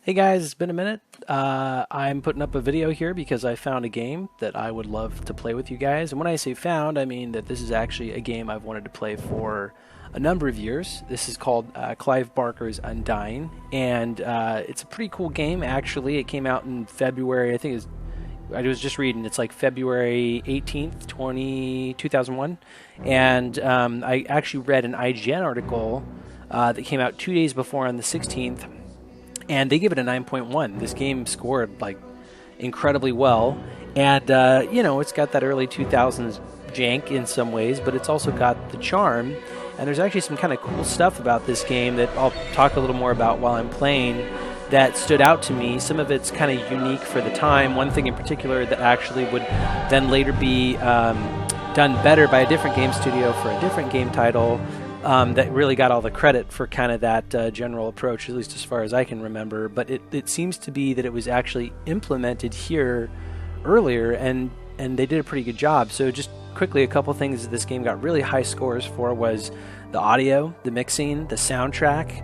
Hey guys, it's been a minute. I'm putting up a video here because I found a game that I would love to play with you guys. And when I say found, I mean that this is actually a game I've wanted to play for a number of years. This is called Clive Barker's Undying, and it's a pretty cool game actually. It came out in February, I was just reading, it's like February 18th, 2001. And I actually read an IGN article that came out 2 days before on the 16th, and they give it a 9.1. This game scored like incredibly well, and it's got that early 2000s jank in some ways, but it's also got the charm. And there's actually some kind of cool stuff about this game that I'll talk a little more about while I'm playing that stood out to me. Some of it's kind of unique for the time. One thing in particular that actually would then later be done better by a different game studio for a different game title. That really got all the credit for kind of that general approach, at least as far as I can remember. But it seems to be that it was actually implemented here earlier, and they did a pretty good job. So just quickly, a couple things that this game got really high scores for was the audio, the mixing, the soundtrack.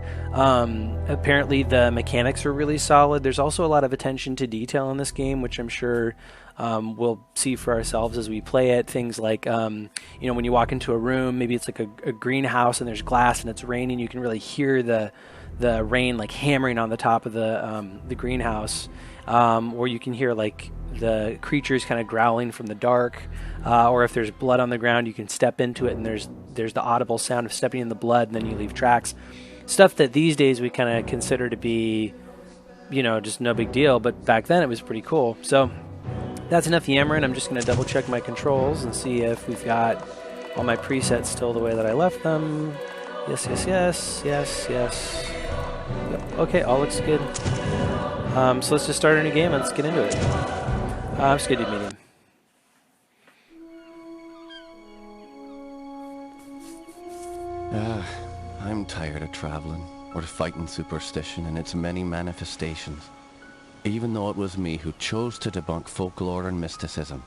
Apparently the mechanics are really solid. There's also a lot of attention to detail in this game, which I'm sure we'll see for ourselves as we play it. Things like, when you walk into a room, maybe it's like a greenhouse and there's glass and it's raining, you can really hear the rain like hammering on the top of the greenhouse, or you can hear like the creatures kind of growling from the dark, or if there's blood on the ground, you can step into it and there's the audible sound of stepping in the blood, and then you leave tracks. Stuff that these days we kind of consider to be, just no big deal, but back then it was pretty cool. So that's enough yammering. I'm just going to double check my controls and see if we've got all my presets still the way that I left them. Yes, yes, yes, yes, yes. Yep. Okay, all looks good. So let's just start a new game and let's get into it. I'm just going to do medium. I'm tired of traveling, or fighting superstition in its many manifestations. Even though it was me who chose to debunk folklore and mysticism.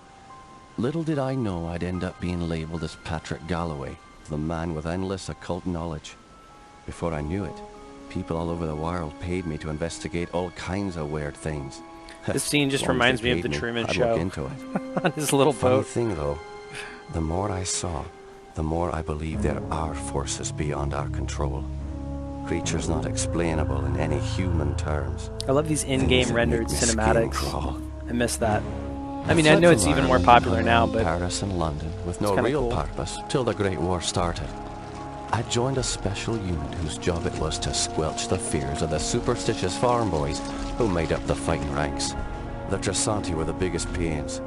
Little did I know I'd end up being labelled as Patrick Galloway, the man with endless occult knowledge. Before I knew it, people all over the world paid me to investigate all kinds of weird things. This scene just reminds me of the Truman I'd Show. look into it. On his little Funny boat. thing though, the more I saw, the more I believe there are forces beyond our control. Creatures not explainable in any human terms. I love these in-game Things that rendered make my skin cinematics. crawl. I miss that. I I mean, I fled know from it's even Ireland more and popular now, London, but Paris and London with no kinda real cool. purpose till the Great War started. I joined a special unit whose job it was to squelch the fears of the superstitious farm boys who made up the fighting ranks. The Trasanti were the biggest pains.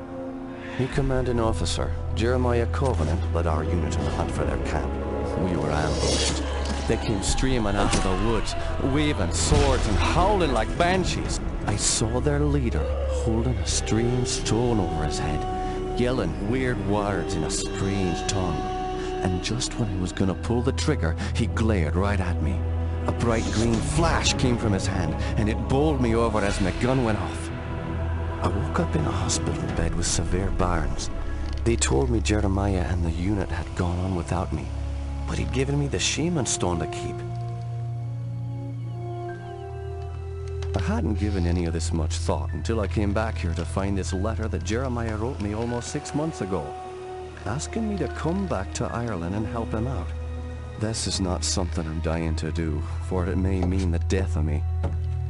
The commanding officer, Jeremiah Covenant, led our unit on the hunt for their camp. We were ambushed. They came streaming out of the woods, waving swords and howling like banshees. I saw their leader holding a strange stone over his head, yelling weird words in a strange tongue. And just when I was gonna pull the trigger, he glared right at me. A bright green flash came from his hand, and it bowled me over as my gun went off. I woke up in a hospital bed with severe burns. They told me Jeremiah and the unit had gone on without me, but he'd given me the shaman stone to keep. I hadn't given any of this much thought until I came back here to find this letter that Jeremiah wrote me almost 6 months ago, asking me to come back to Ireland and help him out. This is not something I'm dying to do, for it may mean the death of me.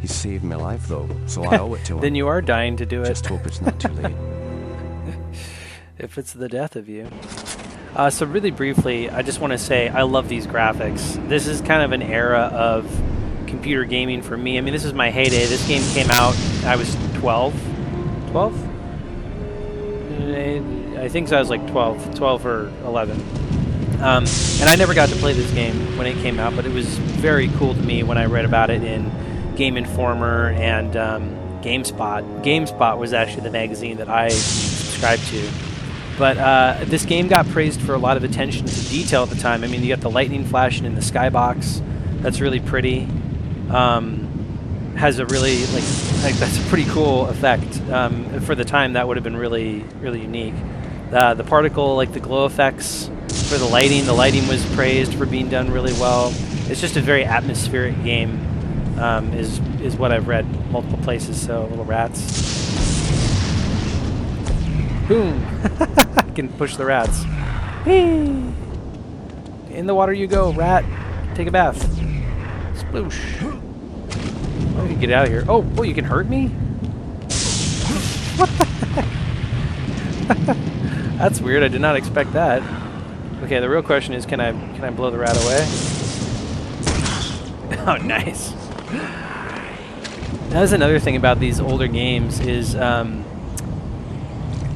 He saved my life though, so I owe it to him. then you are dying to do it. Just hope it's not too late. If it's the death of you. So really briefly, I just want to say I love these graphics. This is kind of an era of computer gaming for me. I mean, this is my heyday. This game came out, I was 12? 12? I think so. I was like 12 or 11. And I never got to play this game when it came out, but it was very cool to me when I read about it in Game Informer and GameSpot. GameSpot was actually the magazine that I subscribed to. But this game got praised for a lot of attention to detail at the time. I mean, you got the lightning flashing in the skybox. That's really pretty. Has a really, like that's a pretty cool effect. For the time, that would have been really, really unique. The particle, like the glow effects for the lighting was praised for being done really well. It's just a very atmospheric game. is what I've read multiple places. So little rats. Boom! I can push the rats. Whee! In the water you go, rat. Take a bath. Sploosh. Oh, you can get out of here. Oh, you can hurt me? What the heck? That's weird. I did not expect that. Okay, the real question is, can I blow the rat away? Oh, nice. That's another thing about these older games is,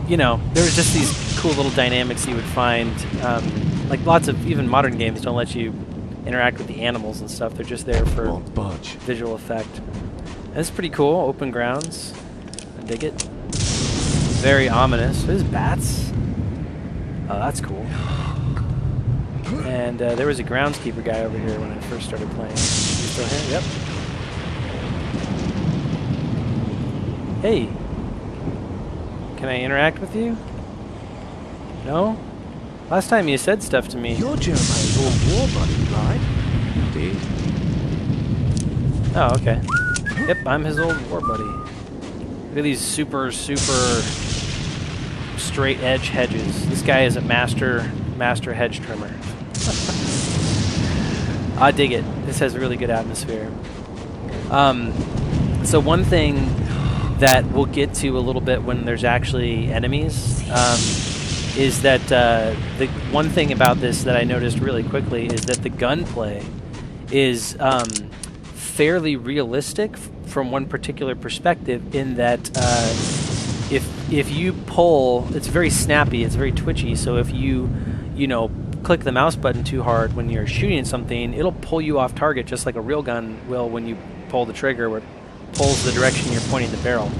you know, there's just these cool little dynamics you would find. Like lots of even modern games don't let you interact with the animals and stuff. They're just there for visual effect. That's pretty cool. Open grounds. I dig it. Very ominous. There's bats. Oh, that's cool. And there was a groundskeeper guy over here when I first started playing. Is he still here? Yep. Hey. Can I interact with you? No? Last time you said stuff to me. You're Jeremiah's old war buddy, Clive. Indeed. Oh, okay. Yep, I'm his old war buddy. Look at these super straight edge hedges. This guy is a master hedge trimmer. I dig it. This has a really good atmosphere. So one thing that we'll get to a little bit when there's actually enemies is that the one thing about this that I noticed really quickly is that the gunplay is fairly realistic from one particular perspective in that if you pull, it's very snappy, it's very twitchy, so if you know, click the mouse button too hard when you're shooting something, it'll pull you off target just like a real gun will when you pull the trigger where it pulls the direction you're pointing the barrel.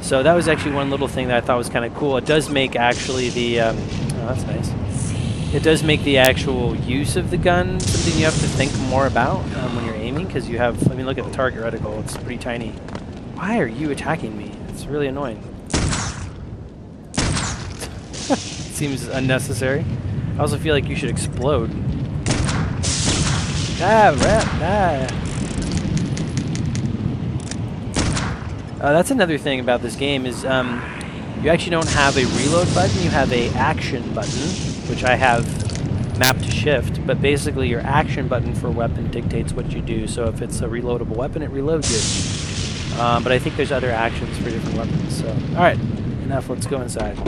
So that was actually one little thing that I thought was kind of cool. It does make actually the, oh, that's nice. It does make the actual use of the gun something you have to think more about when you're aiming, because you have, I mean, look at the target reticle, it's pretty tiny. Why are you attacking me? It's really annoying. Seems unnecessary. I also feel like you should explode. Ah, rat, ah. That's another thing about this game is you actually don't have a reload button, you have a action button, which I have mapped to shift, but basically your action button for a weapon dictates what you do, so if it's a reloadable weapon, it reloads it. But I think there's other actions for different weapons, so... Alright, enough, let's go inside.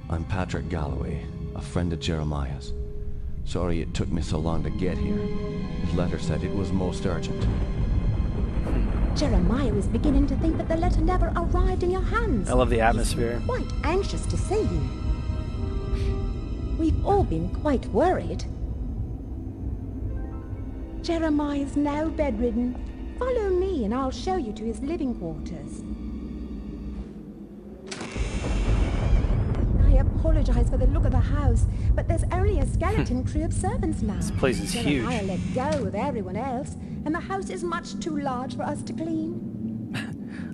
I'm Patrick Galloway, a friend of Jeremiah's. Sorry it took me so long to get here. His letter said it was most urgent. Jeremiah was beginning to think that the letter never arrived in your hands. I love the atmosphere. He's quite anxious to see you. We've all been quite worried. Jeremiah's now bedridden. Follow me and I'll show you to his living quarters. I apologize for the look of the house, but there's only a skeleton crew of servants now. This place is huge. Jeremiah let go of everyone else, and the house is much too large for us to clean.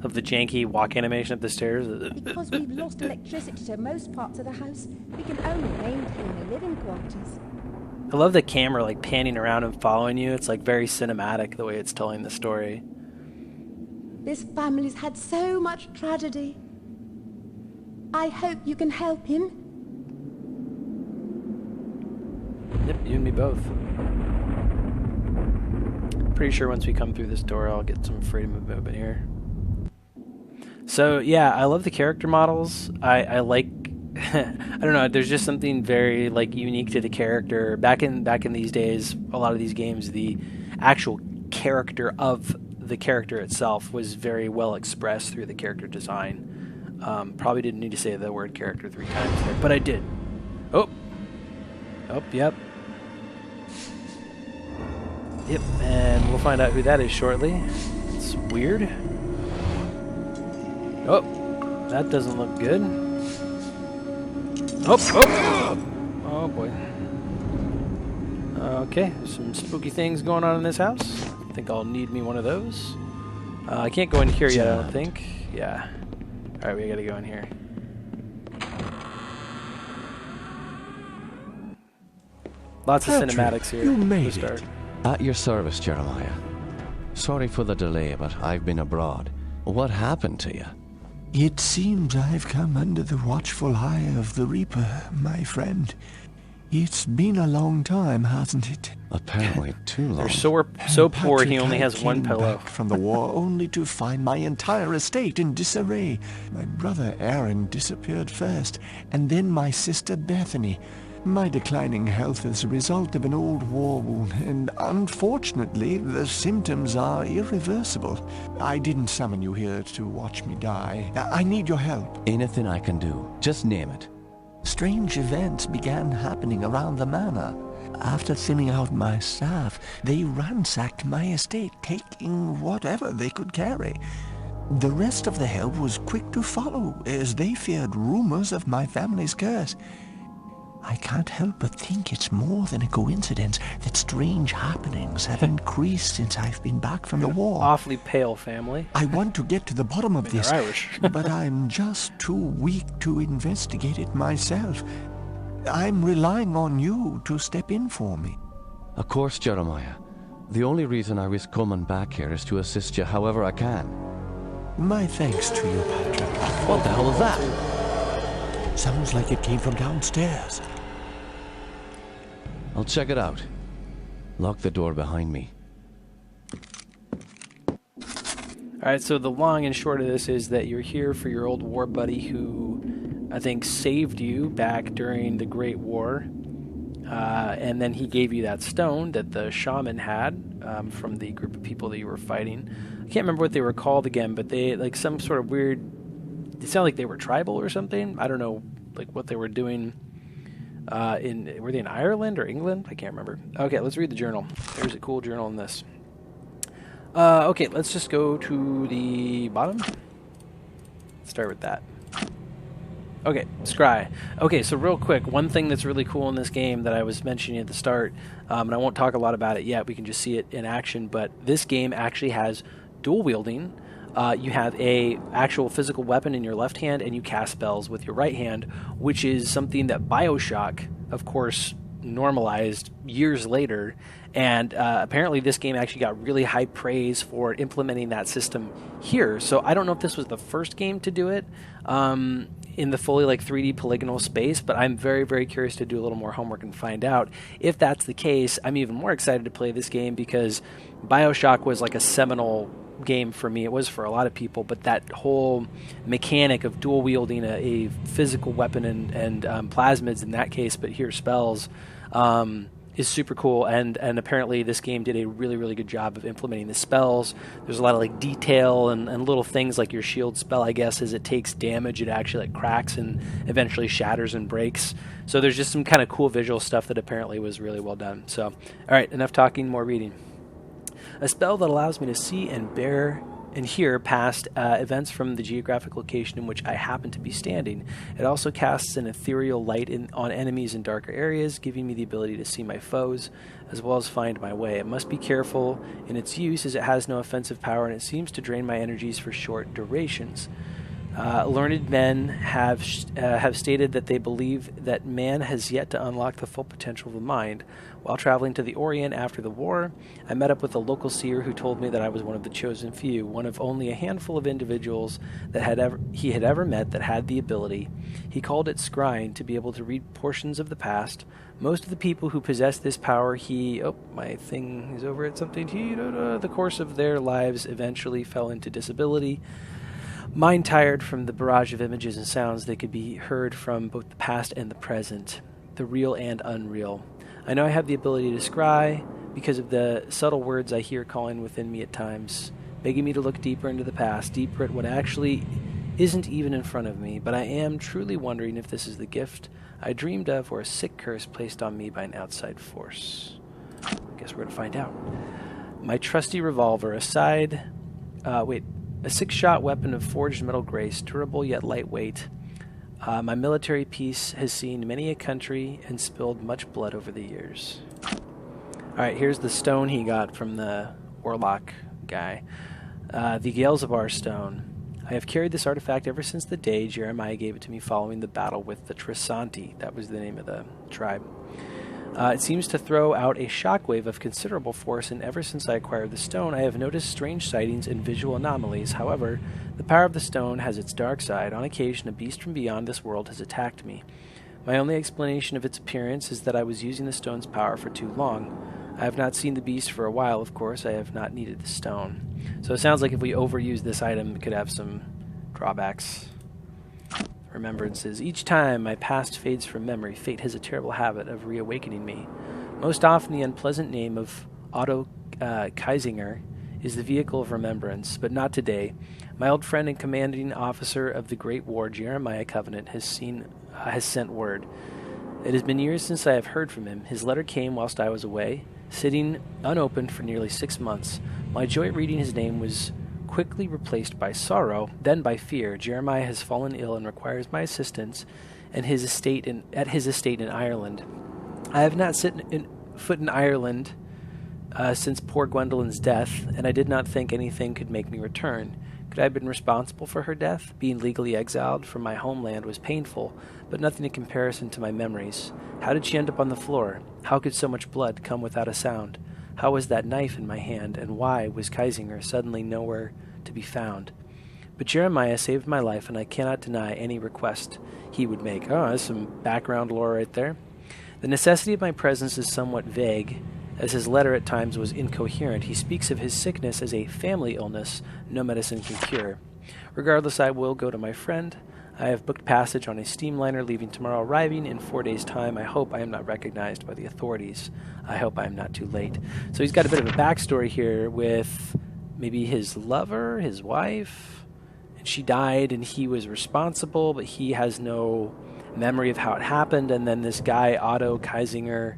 Of the janky walk animation up the stairs. Because we've lost electricity to most parts of the house, we can only maintain the living quarters. I love the camera like panning around and following you. It's like very cinematic the way it's telling the story. This family's had so much tragedy. I hope you can help him. Yep, you and me both. Pretty sure once we come through this door, I'll get some freedom of movement here. So yeah, I love the character models. I like, I don't know. There's just something very like unique to the character. Back in these days, a lot of these games, the actual character of the character itself was very well expressed through the character design. Probably didn't need to say the word character 3 times there, but I did. Oh, yep. Yep, and we'll find out who that is shortly. It's weird. Oh, that doesn't look good. Oh boy. Okay, some spooky things going on in this house. I think I'll need me one of those. I can't go in here yet, I don't think. Yeah. Alright, we gotta go in here. Lots of Patrick, cinematics here. you to made start. it. At your service, Jeremiah. Sorry for the delay, but I've been abroad. What happened to you? It seems I've come under the watchful eye of the Reaper, my friend. It's been a long time, hasn't it? Apparently too long. They're so poor he Patrick, only I has one came pillow. back from the war only to find my entire estate in disarray. My brother Aaron disappeared first, and then my sister Bethany. My declining health is a result of an old war wound, and unfortunately, the symptoms are irreversible. I didn't summon you here to watch me die. I need your help. Anything I can do. Just name it. Strange events began happening around the manor. After thinning out my staff, they ransacked my estate, taking whatever they could carry. The rest of the help was quick to follow, as they feared rumors of my family's curse. I can't help but think it's more than a coincidence that strange happenings have increased since I've been back from the war. Awfully pale family. I want to get to the bottom of this, They're Irish. but I'm just too weak to investigate it myself. I'm relying on you to step in for me. Of course, Jeremiah. The only reason I risk coming back here is to assist you however I can. My thanks to you, Patrick. What the hell is that? Sounds like it came from downstairs. I'll check it out. Lock the door behind me. Alright, so the long and short of this is that you're here for your old war buddy who, I think, saved you back during the Great War. And then he gave you that stone that the shaman had from the group of people that you were fighting. I can't remember what they were called again, but they, like, some sort of weird... It sounded like they were tribal or something. I don't know, like, what they were doing. Were they in Ireland or England? I can't remember. Okay, let's read the journal. There's a cool journal in this. Okay, let's just go to the bottom. Let's start with that. Okay, Scry. Okay, so real quick, one thing that's really cool in this game that I was mentioning at the start, and I won't talk a lot about it yet, we can just see it in action, but this game actually has dual wielding. You have a actual physical weapon in your left hand, and you cast spells with your right hand, which is something that BioShock, of course, normalized years later. And apparently this game actually got really high praise for implementing that system here. So I don't know if this was the first game to do it in the fully 3D polygonal space, but I'm very, very curious to do a little more homework and find out. If that's the case, I'm even more excited to play this game because BioShock was like a seminal game for me. It was for a lot of people, but that whole mechanic of dual wielding a physical weapon and plasmids in that case, but here spells, is super cool. And apparently this game did a really, really good job of implementing the spells. There's a lot of detail and little things like your shield spell, I guess, as it takes damage, it actually cracks and eventually shatters and breaks. So there's just some kind of cool visual stuff that apparently was really well done. So, all right, enough talking, more reading. A spell that allows me to see and bear and hear past events from the geographic location in which I happen to be standing. It also casts an ethereal light on enemies in darker areas, giving me the ability to see my foes, as well as find my way. It must be careful in its use, as it has no offensive power, and it seems to drain my energies for short durations. Learned men have stated that they believe that man has yet to unlock the full potential of the mind. While traveling to the Orient after the war, I met up with a local seer who told me that I was one of the chosen few, one of only a handful of individuals that he had ever met that had the ability. He called it scrying, to be able to read portions of the past. Most of the people who possess this power, my thing is over at something. The course of their lives eventually fell into disability. Mind tired from the barrage of images and sounds that could be heard from both the past and the present, the real and unreal. I know I have the ability to scry because of the subtle words I hear calling within me at times, begging me to look deeper into the past, deeper at what actually isn't even in front of me, but I am truly wondering if this is the gift I dreamed of or a sick curse placed on me by an outside force. I guess we're going to find out. My trusty revolver, a 6-shot weapon of forged metal grace, durable yet lightweight. My military piece has seen many a country and spilled much blood over the years. Alright, here's the stone he got from the Warlock guy. The Galezabar stone. I have carried this artifact ever since the day Jeremiah gave it to me following the battle with the Trisanti. That was the name of the tribe. It seems to throw out a shockwave of considerable force, and ever since I acquired the stone, I have noticed strange sightings and visual anomalies. However, the power of the stone has its dark side. On occasion, a beast from beyond this world has attacked me. My only explanation of its appearance is that I was using the stone's power for too long. I have not seen the beast for a while, of course. I have not needed the stone. So it sounds like if we overuse this item, it could have some drawbacks. Remembrances. Each time my past fades from memory, fate has a terrible habit of reawakening me. Most often the unpleasant name of Otto Kaisinger is the vehicle of remembrance, but not today. My old friend and commanding officer of the Great War, Jeremiah Covenant, has sent word. It has been years since I have heard from him. His letter came whilst I was away, sitting unopened for nearly 6 months. My joy at reading his name was quickly replaced by sorrow, then by fear. Jeremiah has fallen ill and requires my assistance at his estate in Ireland. I have not set foot in Ireland since poor Gwendolyn's death, and I did not think anything could make me return. Could I have been responsible for her death? Being legally exiled from my homeland was painful, but nothing in comparison to my memories. How did she end up on the floor? How could so much blood come without a sound? How was that knife in my hand, and why was Kaisinger suddenly nowhere to be found? But Jeremiah saved my life, and I cannot deny any request he would make. Oh, there's some background lore right there. The necessity of my presence is somewhat vague, as his letter at times was incoherent. He speaks of his sickness as a family illness no medicine can cure. Regardless, I will go to my friend. I have booked passage on a steamliner leaving tomorrow, arriving in 4 days' time. I hope I am not recognized by the authorities. I hope I am not too late. So he's got a bit of a backstory here with maybe his lover, his wife, and she died and he was responsible, but he has no memory of how it happened, and then this guy, Otto Kaisinger,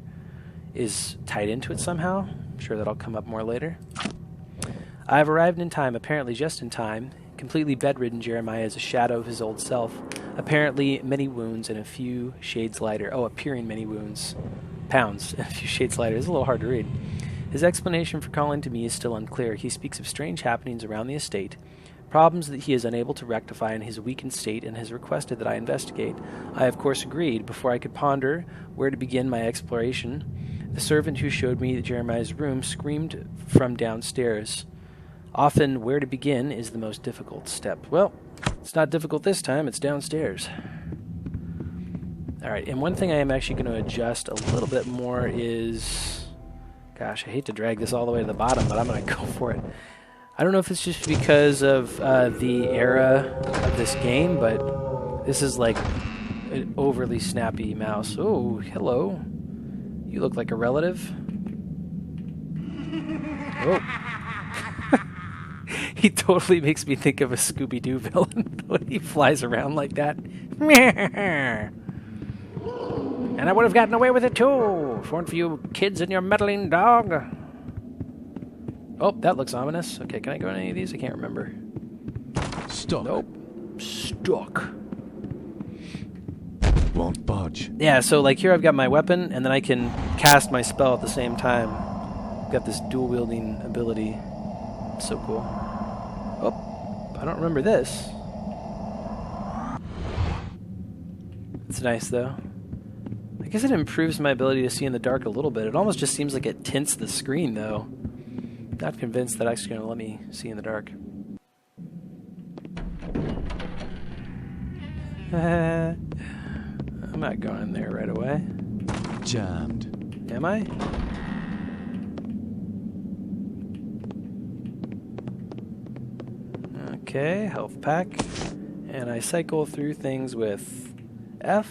is tied into it somehow. I'm sure that'll come up more later. I have arrived in time, apparently just in time. Completely bedridden, Jeremiah is a shadow of his old self. Apparently many wounds and a few shades lighter. Oh, appearing many wounds. Pounds and a few shades lighter. It's a little hard to read. His explanation for calling to me is still unclear. He speaks of strange happenings around the estate, problems that he is unable to rectify in his weakened state, and has requested that I investigate. I, of course, agreed. Before I could ponder where to begin my exploration, the servant who showed me Jeremiah's room screamed from downstairs. Often, where to begin is the most difficult step. Well, it's not difficult this time. It's downstairs. All right, and one thing I am actually going to adjust a little bit more is... Gosh, I hate to drag this all the way to the bottom, but I'm going to go for it. I don't know if it's just because of the era of this game, but this is like an overly snappy mouse. Oh, hello. You look like a relative. Oh. He totally makes me think of a Scooby-Doo villain when he flies around like that. And I would have gotten away with it too, if it weren't for you kids and your meddling dog. Oh, that looks ominous. Okay, can I go in any of these? I can't remember. Stuck. Nope. Stuck. Won't budge. Yeah, so like here I've got my weapon, and then I can cast my spell at the same time. I've got this dual-wielding ability. It's so cool. Oh, I don't remember this. It's nice, though. I guess it improves my ability to see in the dark a little bit. It almost just seems like it tints the screen, though. Not convinced that it's going to let me see in the dark. I'm not going in there right away. Jammed. Am I? Okay, health pack. And I cycle through things with F.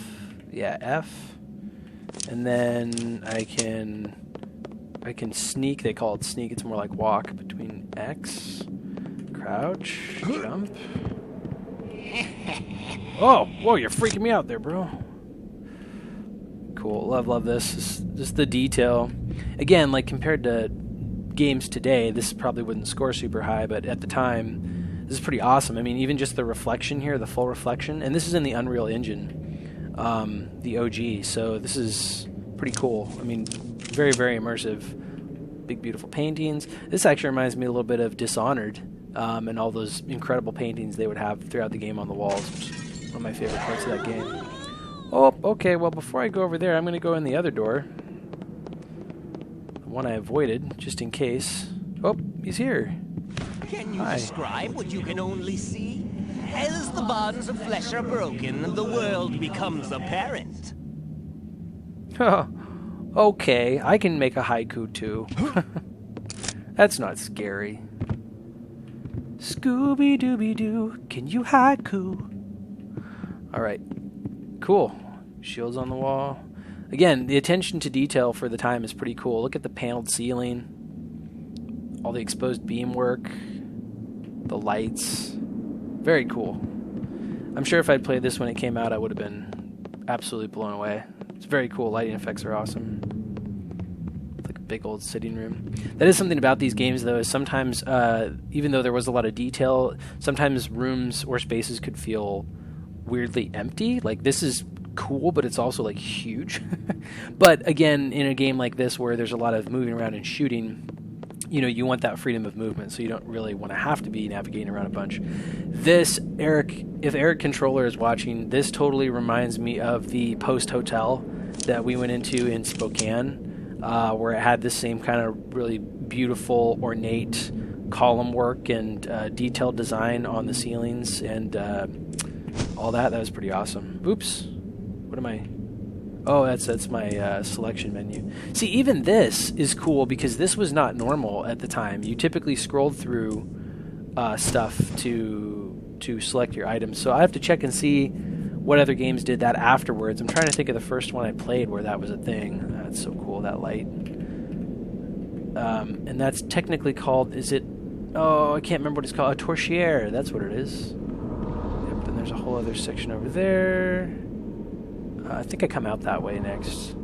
Yeah, F. And then I can sneak. They call it sneak. It's more like walk between X. Crouch. Jump. Oh, whoa, you're freaking me out there, bro. Cool. Love this. Just the detail. Again, like compared to games today, this probably wouldn't score super high, but at the time, this is pretty awesome. I mean, even just the reflection here, the full reflection, and this is in the Unreal Engine, the OG, so this is pretty cool. I mean, very, very immersive. Big, beautiful paintings. This actually reminds me a little bit of Dishonored, and all those incredible paintings they would have throughout the game on the walls, which is one of my favorite parts of that game. Oh, okay, well, before I go over there, I'm going to go in the other door. one I avoided, just in case. Oh, he's here. Can you Hi. describe what you can only see? As the bonds of flesh are broken, the world becomes apparent. Okay, I can make a haiku too. That's not scary. Scooby-Dooby-Doo, can you haiku? Alright, cool. Shields on the wall. Again, the attention to detail for the time is pretty cool. Look at the paneled ceiling, all the exposed beamwork, the lights. Very cool. I'm sure if I'd played this when it came out, I would have been absolutely blown away. It's very cool. Lighting effects are awesome. It's like a big old sitting room. That is something about these games, though, is sometimes, even though there was a lot of detail, sometimes rooms or spaces could feel weirdly empty. Like, this is cool, but it's also, like, huge. But, again, in a game like this where there's a lot of moving around and shooting, you know, you want that freedom of movement, so you don't really want to have to be navigating around a bunch. This, Eric, if Eric Controller is watching, this totally reminds me of the Post Hotel that we went into in Spokane, where it had this same kind of really beautiful, ornate column work and detailed design on the ceilings and all that. That was pretty awesome. Oops. What am I... Oh, that's my selection menu. See, even this is cool because this was not normal at the time. You typically scrolled through stuff to select your items. So I have to check and see what other games did that afterwards. I'm trying to think of the first one I played where that was a thing. That's so cool, that light. And that's technically called, is it... Oh, I can't remember what it's called. A torchiere, that's what it is. Yep, then there's a whole other section over there. I think I come out that way next.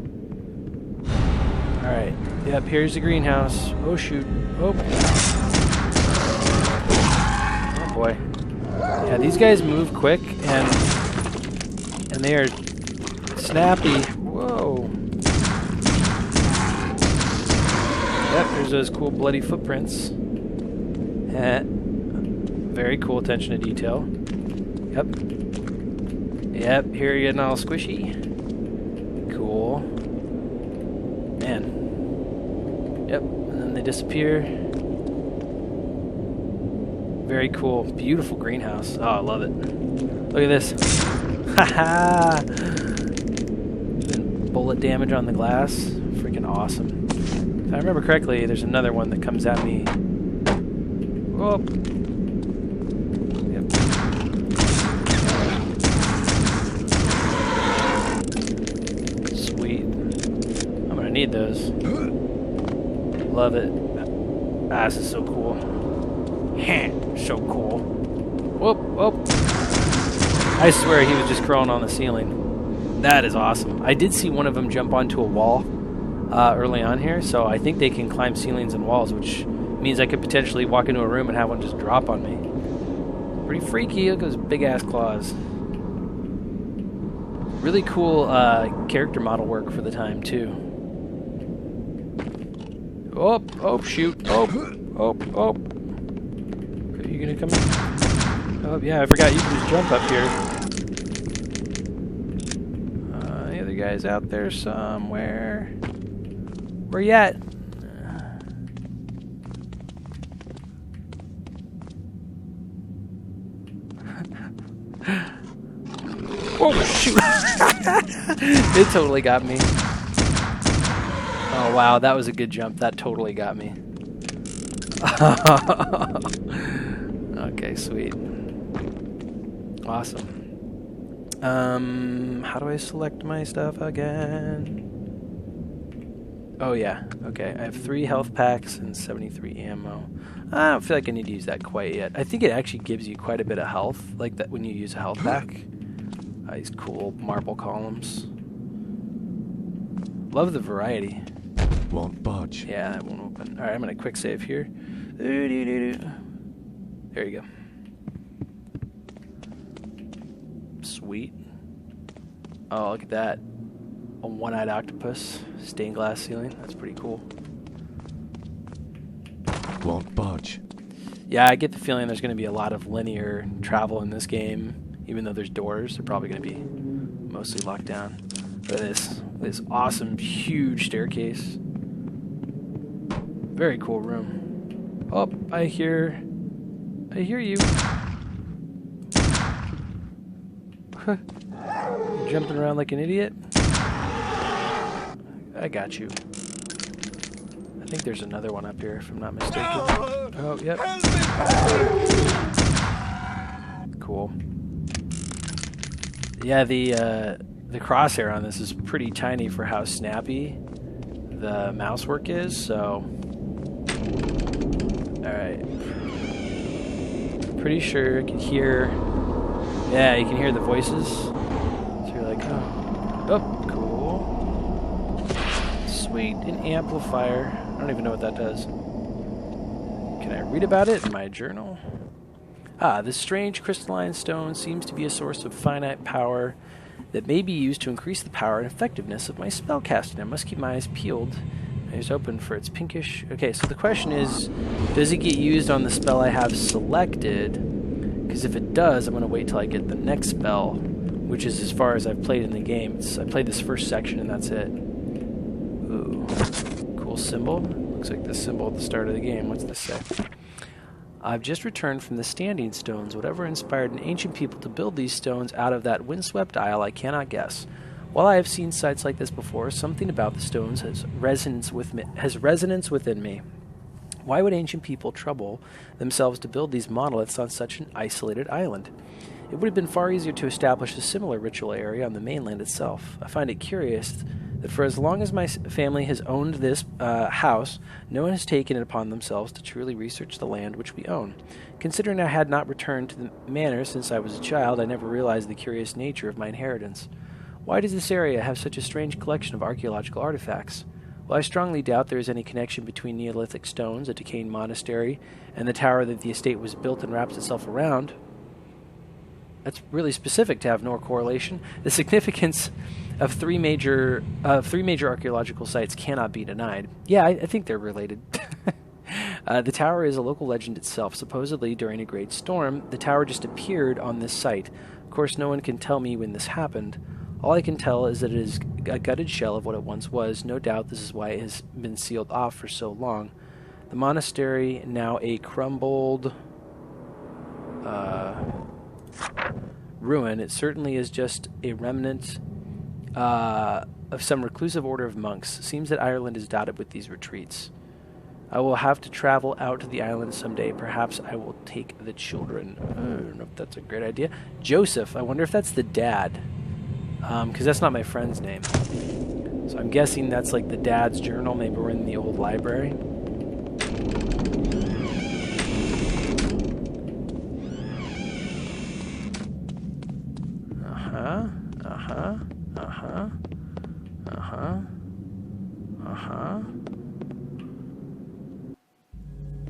Alright. Yep, here's the greenhouse. Oh, shoot. Oh. Oh, boy. Yeah, these guys move quick, and they are snappy. Whoa. Yep, there's those cool bloody footprints. Very cool attention to detail. Yep. Yep, here you're getting all squishy. Cool. Man. Yep, and then they disappear. Very cool. Beautiful greenhouse. Oh, I love it. Look at this. Haha! Bullet damage on the glass. Freaking awesome. If I remember correctly, there's another one that comes at me. Oh! Need those. Love it. Ah, this is so cool. So cool. Whoop, whoop. I swear he was just crawling on the ceiling. That is awesome. I did see one of them jump onto a wall early on here, so I think they can climb ceilings and walls, which means I could potentially walk into a room and have one just drop on me. Pretty freaky. Look at those big-ass claws. Really cool character model work for the time, too. Oh, oh, shoot. Oh, oh, oh. Are you gonna come in? Oh, yeah, I forgot you can just jump up here. Any other guys out there somewhere? Where you at? Oh, shoot. It totally got me. Oh, wow, that was a good jump. That totally got me. Okay, sweet. Awesome. How do I select my stuff again? Oh, yeah. Okay, I have 3 health packs and 73 ammo. I don't feel like I need to use that quite yet. I think it actually gives you quite a bit of health, like that when you use a health pack. These cool marble columns. Love the variety. Won't budge. Yeah, that won't open. Alright, I'm going to quick save here. There you go. Sweet. Oh, look at that. A one-eyed octopus. Stained glass ceiling. That's pretty cool. Won't budge. Yeah, I get the feeling there's going to be a lot of linear travel in this game. Even though there's doors, they're probably going to be mostly locked down. Look at this. This awesome, huge staircase. Very cool room. Oh, I hear you. Jumping around like an idiot. I got you. I think there's another one up here, if I'm not mistaken. Oh, yep. Cool. Yeah, the crosshair on this is pretty tiny for how snappy the mouse work is, so... Alright. Pretty sure I can hear... Yeah, you can hear the voices. So you're like, oh, cool. Sweet, an amplifier. I don't even know what that does. Can I read about it in my journal? This strange crystalline stone seems to be a source of finite power that may be used to increase the power and effectiveness of my spellcasting. I must keep my eyes peeled, eyes open for its pinkish... Okay, so the question is, does it get used on the spell I have selected? Because if it does, I'm going to wait till I get the next spell, which is as far as I've played in the game. I played this first section and that's it. Ooh, cool symbol. Looks like the symbol at the start of the game. What's this say? I've just returned from the Standing Stones. Whatever inspired an ancient people to build these stones out of that windswept isle, I cannot guess. While I have seen sights like this before, something about the stones has resonance within me. Why would ancient people trouble themselves to build these monoliths on such an isolated island? It would have been far easier to establish a similar ritual area on the mainland itself. I find it curious that for as long as my family has owned this house, no one has taken it upon themselves to truly research the land which we own. Considering I had not returned to the manor since I was a child, I never realized the curious nature of my inheritance. Why does this area have such a strange collection of archaeological artifacts? Well, I strongly doubt there is any connection between Neolithic stones, a decaying monastery, and the tower that the estate was built and wraps itself around. That's really specific to have no correlation. The significance of three major archaeological sites cannot be denied. Yeah, I think they're related. The tower is a local legend itself. Supposedly, during a great storm, the tower just appeared on this site. Of course, no one can tell me when this happened. All I can tell is that it is a gutted shell of what it once was. No doubt this is why it has been sealed off for so long. The monastery, now a crumbled ruin, it certainly is just a remnant of some reclusive order of monks. Seems that Ireland is dotted with these retreats. I will have to travel out to the island someday. Perhaps I will take the children. I don't know if that's a great idea. Joseph, I wonder if that's the dad. Because that's not my friend's name. So I'm guessing that's like the dad's journal. Maybe we're in the old library.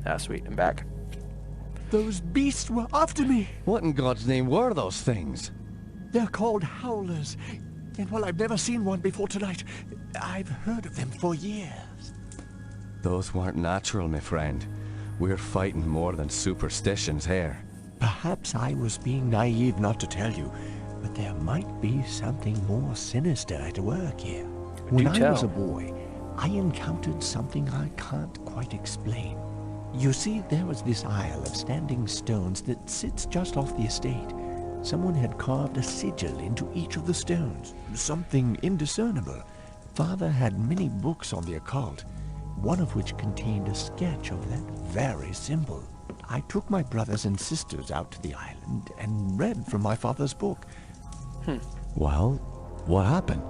Ah, sweet, I'm back. Those beasts were after me. What in God's name were those things? They're called howlers. And while I've never seen one before tonight, I've heard of them for years. Those weren't natural, my friend. We're fighting more than superstitions here. Perhaps I was being naive not to tell you, but there might be something more sinister at work here. When I was a boy, I encountered something I can't quite explain. You see, there was this isle of standing stones that sits just off the estate. Someone had carved a sigil into each of the stones, something indiscernible. Father had many books on the occult, one of which contained a sketch of that very symbol. I took my brothers and sisters out to the island and read from my father's book. Well, what happened?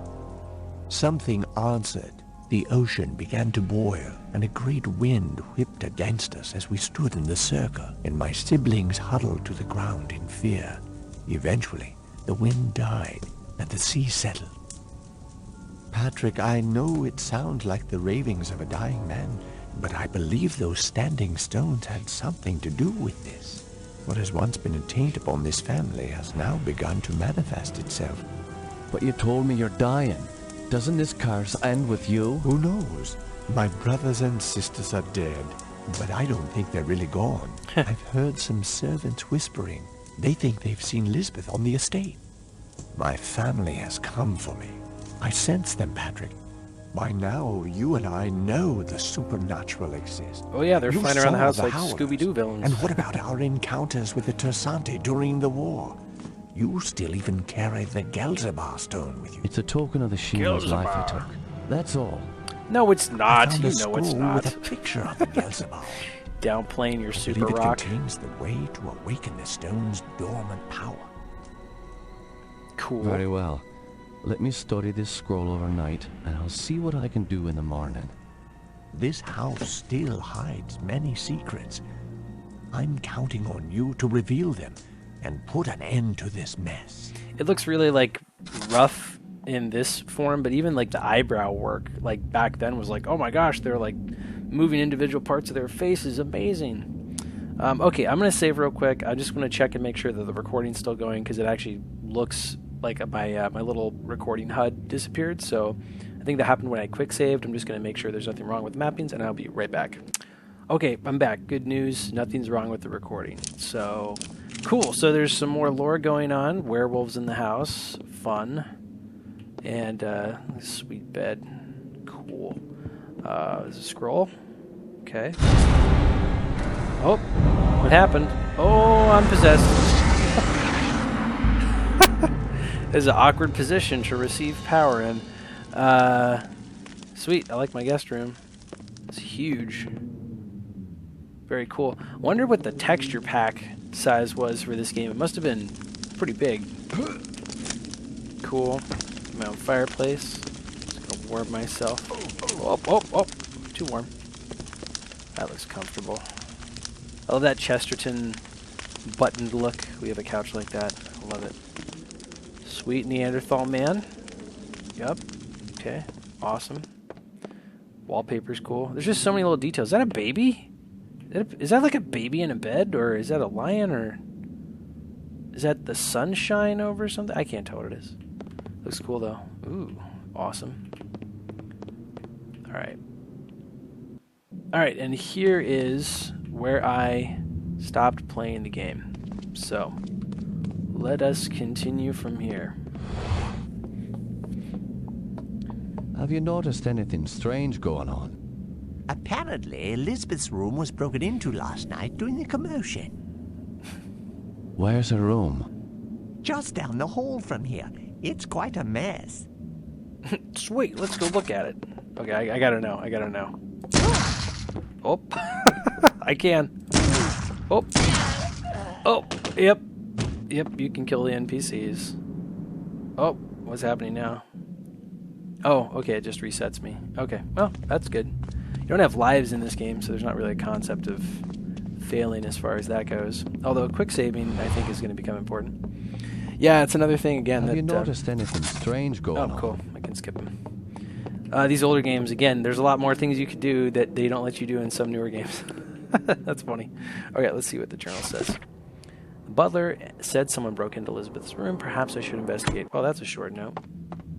Something answered. The ocean began to boil, and a great wind whipped against us as we stood in the circle, and my siblings huddled to the ground in fear. Eventually, the wind died, and the sea settled. Patrick, I know it sounds like the ravings of a dying man, but I believe those standing stones had something to do with this. What has once been a taint upon this family has now begun to manifest itself. But you told me you're dying. Doesn't this curse end with you? Who knows? My brothers and sisters are dead, but I don't think they're really gone. I've heard some servants whispering. They think they've seen Lisbeth on the estate. My family has come for me. I sense them, Patrick. By now, you and I know the supernatural exists. Oh yeah, they're You flying around the saw house like Howlers. Scooby-Doo villains. And what about our encounters with the Tersanti during the war? You still even carry the Gelzebah stone with you. It's a token of the Shima's life I took. That's all. No, it's I not. found You a know it's scroll not. with a picture of the Gelzebah. Downplaying your I super believe it rock. contains the way to awaken the stone's dormant power. Cool. Very well. Let me study this scroll overnight, and I'll see what I can do in the morning. This house still hides many secrets. I'm counting on you to reveal them and put an end to this mess. It looks really like rough in this form, but even like the eyebrow work, like back then, was like, oh my gosh, they're like moving individual parts of their face is amazing. Okay, I'm gonna save real quick. I just want to check and make sure that the recording's still going, because it actually looks like my little recording HUD disappeared. So I think that happened when I quick saved. I'm just gonna make sure there's nothing wrong with the mappings, and I'll be right back. Okay, I'm back. Good news, nothing's wrong with the recording. So cool. So there's some more lore going on. Werewolves in the house, fun, and sweet bed, cool. There's a scroll. Okay. Oh, what happened? Oh, I'm possessed. There's an awkward position to receive power in. Sweet, I like my guest room. It's huge. Very cool. Wonder what the texture pack size was for this game. It must have been pretty big. Cool. My own fireplace. Just gonna warm myself. Oh, too warm. That looks comfortable. I love that Chesterton buttoned look. We have a couch like that. I love it. Sweet Neanderthal man. Yep. Okay. Awesome. Wallpaper's cool. There's just so many little details. Is that a baby? Is that like a baby in a bed? Or is that a lion? Or is that the sunshine over something? I can't tell what it is. Looks cool though. Ooh. Awesome. Alright. Alright, and here is where I stopped playing the game. So, let us continue from here. Have you noticed anything strange going on? Apparently, Elizabeth's room was broken into last night during the commotion. Where's her room? Just down the hall from here. It's quite a mess. Sweet, let's go look at it. Okay, I gotta know. Oh, I can. Oh, yep, you can kill the NPCs. Oh, what's happening now? Oh, okay, it just resets me. Okay, well, that's good. You don't have lives in this game, so there's not really a concept of failing as far as that goes. Although quick saving, I think, is going to become important. Yeah, it's another thing, again, Have that... you noticed anything strange going on? Oh, cool. I can skip them. These older games, again, there's a lot more things you could do that they don't let you do in some newer games. That's funny. Okay, let's see what the journal says. The butler said someone broke into Elizabeth's room. Perhaps I should investigate. Well, that's a short note.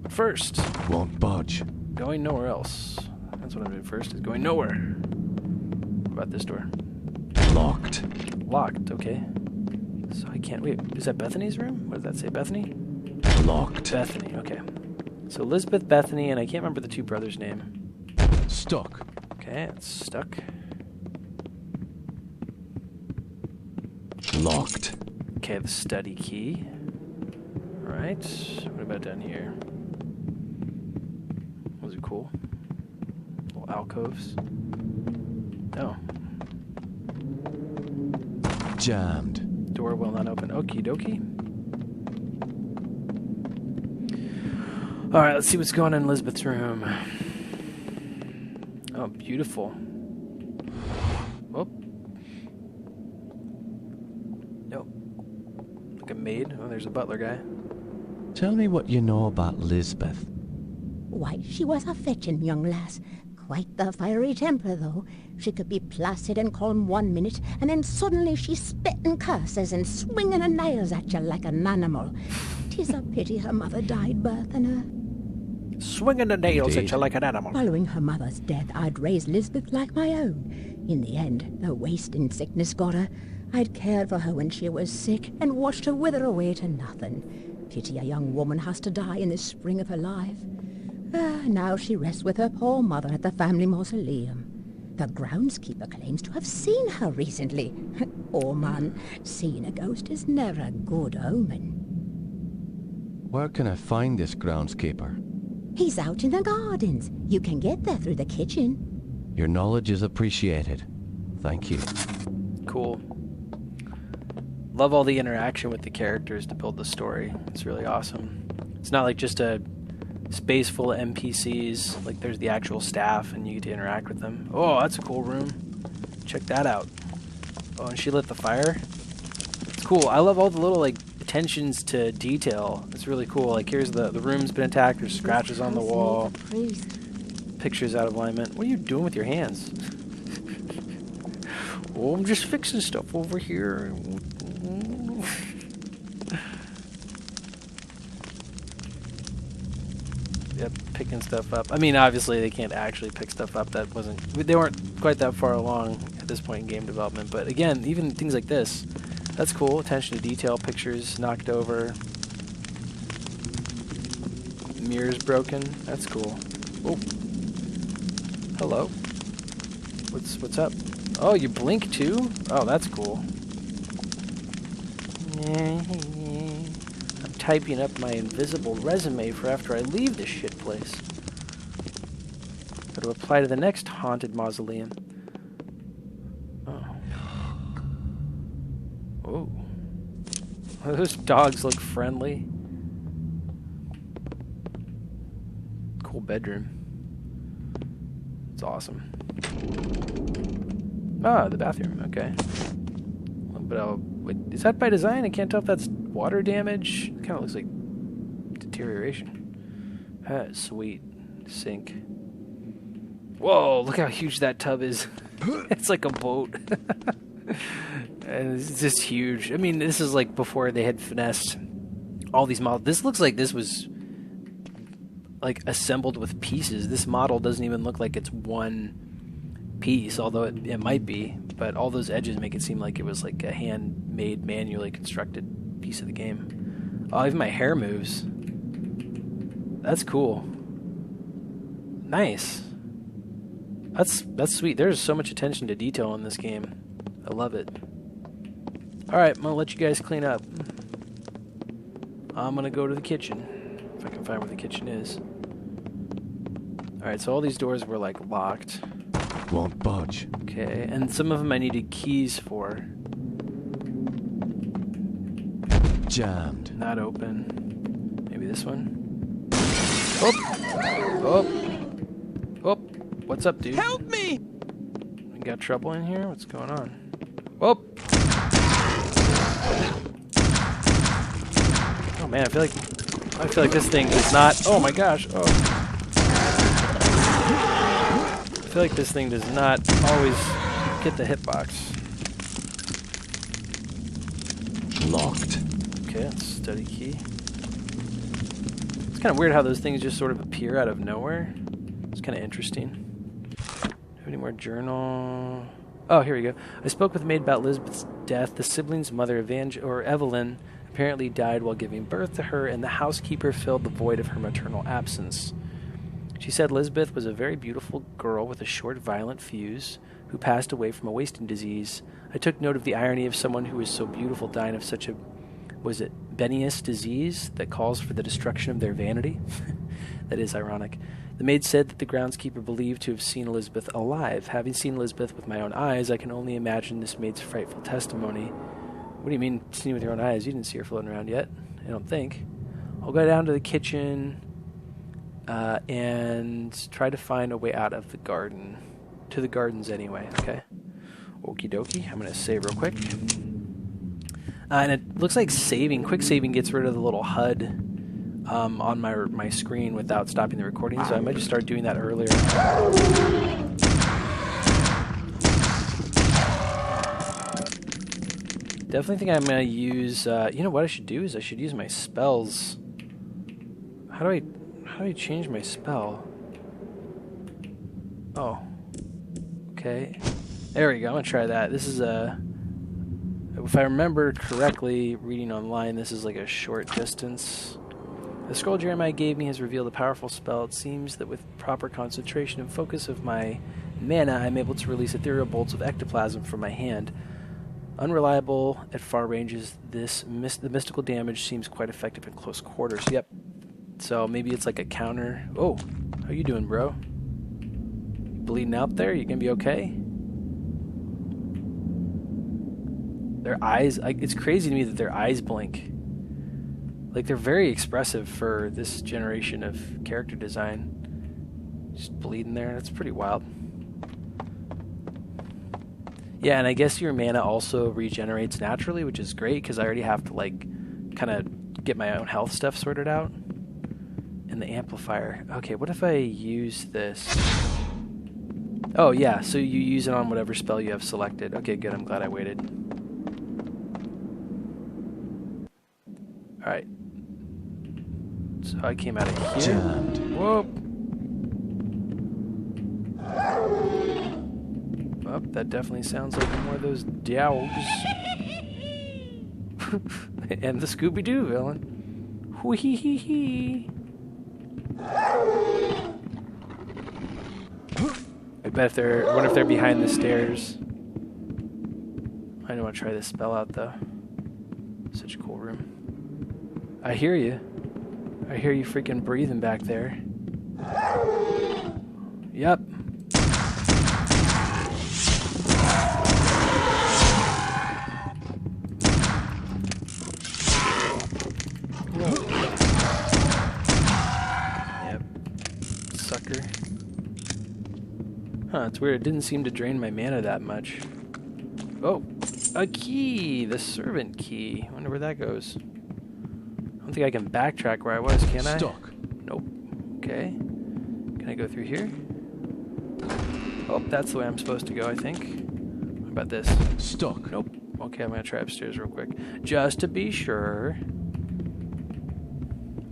But first... Won't budge. Going nowhere else. That's what I'm doing first, is going nowhere. What about this door? Locked. Locked, okay. So I can't... Wait, is that Bethany's room? What does that say, Bethany? Locked. Bethany, okay. So Elizabeth, Bethany, and I can't remember the two brothers' name. Stuck. Okay, it's stuck. Locked. Okay, the study key. Alright, what about down here? Those are cool. Little alcoves. Oh. Jammed. Door will not open. Okie dokie. Alright, let's see what's going on in Elizabeth's room. Oh, beautiful. Oh. Nope. Like a maid. Oh, there's a butler guy. Tell me what you know about Lisbeth. Why, she was a fetching young lass. Quite the fiery temper, though. She could be placid and calm 1 minute, and then suddenly she's spitting curses and swinging her nails at you like an animal. 'Tis a pity her mother died birthing her. Swinging the nails Indeed. at you like an animal. Following her mother's death, I'd raised Lisbeth like my own. In the end, the wasting sickness got her. I'd cared for her when she was sick and watched her wither away to nothing. Pity a young woman has to die in the spring of her life. Now she rests with her poor mother at the family mausoleum. The groundskeeper claims to have seen her recently. Oh man, seeing a ghost is never a good omen. Where can I find this groundskeeper? He's out in the gardens. You can get there through the kitchen. Your knowledge is appreciated. Thank you. Cool. Love all the interaction with the characters to build the story. It's really awesome. It's not like just a space full of NPCs. Like, there's the actual staff and you get to interact with them. Oh, that's a cool room. Check that out. Oh, and she lit the fire. It's cool. I love all the little, like, attentions to detail. It's really cool. Like, here's the room's been attacked. There's scratches on the wall. Pictures out of alignment. What are you doing with your hands? Oh, I'm just fixing stuff over here. Yep, picking stuff up. I mean, obviously they can't actually pick stuff up. They weren't quite that far along at this point in game development. But again, even things like this, that's cool. Attention to detail, pictures knocked over, mirrors broken. That's cool. Oh, hello. What's up? Oh, you blink too? Oh, that's cool. I'm typing up my invisible resume for after I leave this shit place. Got to apply to the next haunted mausoleum. Oh. Oh. Those dogs look friendly. Cool bedroom. It's awesome. Ah, the bathroom. Okay. But wait, is that by design? I can't tell if that's water damage. It kind of looks like deterioration. Sweet. Sink. Whoa, look how huge that tub is. It's like a boat. And it's just huge. I mean, this is like before they had finessed all these models. This looks like this was like assembled with pieces. This model doesn't even look like it's one piece, although it might be, but all those edges make it seem like it was like a handmade, manually constructed piece of the game. Oh, even my hair moves. That's cool. Nice. That's sweet. There's so much attention to detail in this game. I love it. Alright, I'm gonna let you guys clean up. I'm gonna go to the kitchen, if I can find where the kitchen is. Alright, so all these doors were like locked. Won't budge. Okay, and some of them I needed keys for. Jammed. Not open. Maybe this one? Oh! Oh! Oh! What's up, dude? Help me! We got trouble in here? What's going on? Oh! Oh man, I feel like this thing does not. Oh my gosh! Oh. I feel like this thing does not always get the hitbox. Locked. Okay, that's study key. It's kind of weird how those things just sort of appear out of nowhere. It's kind of interesting. Do you have any more journal? Oh, here we go. I spoke with a maid about Lisbeth's death. The siblings' mother, Evelyn, apparently died while giving birth to her, and the housekeeper filled the void of her maternal absence. She said Lisbeth was a very beautiful girl with a short, violent fuse who passed away from a wasting disease. I took note of the irony of someone who was so beautiful dying of such a, was it Bennius disease that calls for the destruction of their vanity? That is ironic. The maid said that the groundskeeper believed to have seen Elizabeth alive. Having seen Elizabeth with my own eyes, I can only imagine this maid's frightful testimony. What do you mean, seen with your own eyes? You didn't see her floating around yet, I don't think. I'll go down to the kitchen and try to find a way out of the garden. To the gardens anyway, okay? Okie dokie. I'm going to save real quick. And it looks like quick saving gets rid of the little HUD on my screen without stopping the recording, so I might just start doing that earlier. Definitely think I'm going to use, you know what I should do is I should use my spells. How do I change my spell? Oh. Okay. There we go. I'm going to try that. This is if I remember correctly, reading online, this is like a short distance. The scroll Jeremiah gave me has revealed a powerful spell. It seems that with proper concentration and focus of my mana, I'm able to release ethereal bolts of ectoplasm from my hand. Unreliable at far ranges, the mystical damage seems quite effective in close quarters. Yep. So maybe it's like a counter. Oh, how you doing, bro? Bleeding out there? You gonna be okay? Their eyes, it's crazy to me that their eyes blink. Like, they're very expressive for this generation of character design. Just bleeding there, that's pretty wild. Yeah, and I guess your mana also regenerates naturally, which is great, because I already have to, like, kind of get my own health stuff sorted out. And the amplifier. Okay, what if I use this? Oh, yeah, so you use it on whatever spell you have selected. Okay, good, I'm glad I waited. Alright. So I came out of here. Jammed. Whoa! Oh, that definitely sounds like one of those dogs. And the Scooby-Doo villain. Whee-hee-hee-hee. I bet if I wonder if they're behind the stairs. I don't want to try this spell out, though. Such a cool room. I hear you. I hear you freaking breathing back there. Yep. Yep. Sucker. Huh, it's weird. It didn't seem to drain my mana that much. Oh, a key! The servant key. Wonder where that goes. I don't think I can backtrack where I was, can I? Stuck. Nope. Okay. Can I go through here? Oh, that's the way I'm supposed to go, I think. What about this? Stuck. Nope. Okay, I'm gonna try upstairs real quick. Just to be sure.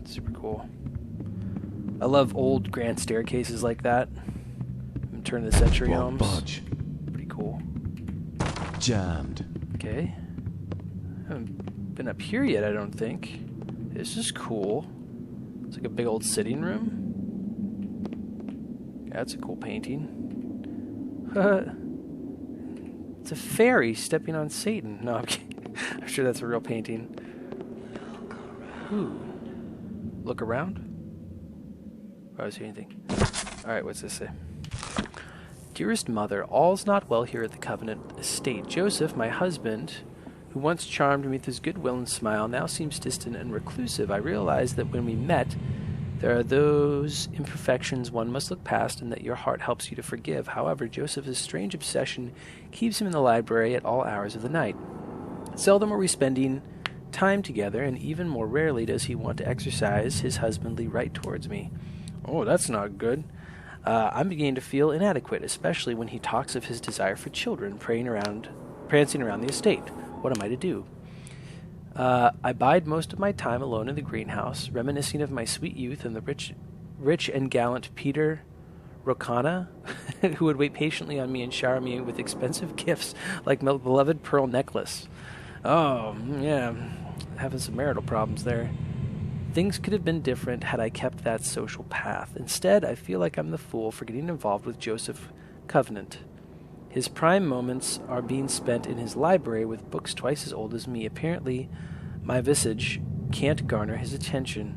Super cool. I love old grand staircases like that. Turn of the century Won't homes. budge. Pretty cool. Jammed. Okay. Haven't been up here yet, I don't think. This is cool. It's like a big old sitting room. Yeah, that's a cool painting. It's a fairy stepping on Satan. No, I'm kidding. I'm sure that's a real painting. Ooh. Look around? Oh, I don't see anything. Alright, what's this say? Dearest mother, all's not well here at the Covenant estate. Joseph, my husband, who once charmed me with his goodwill and smile, now seems distant and reclusive. I realize that when we met, there are those imperfections one must look past and that your heart helps you to forgive. However, Joseph's strange obsession keeps him in the library at all hours of the night. Seldom are we spending time together, and even more rarely does he want to exercise his husbandly right towards me. Oh, that's not good. I'm beginning to feel inadequate, especially when he talks of his desire for children prancing around the estate. What am I to do? I bide most of my time alone in the greenhouse, reminiscing of my sweet youth and the rich and gallant Peter Rocana, who would wait patiently on me and shower me with expensive gifts like my beloved pearl necklace. Oh, yeah, having some marital problems there. Things could have been different had I kept that social path. Instead, I feel like I'm the fool for getting involved with Joseph Covenant. His prime moments are being spent in his library with books twice as old as me. Apparently, my visage can't garner his attention.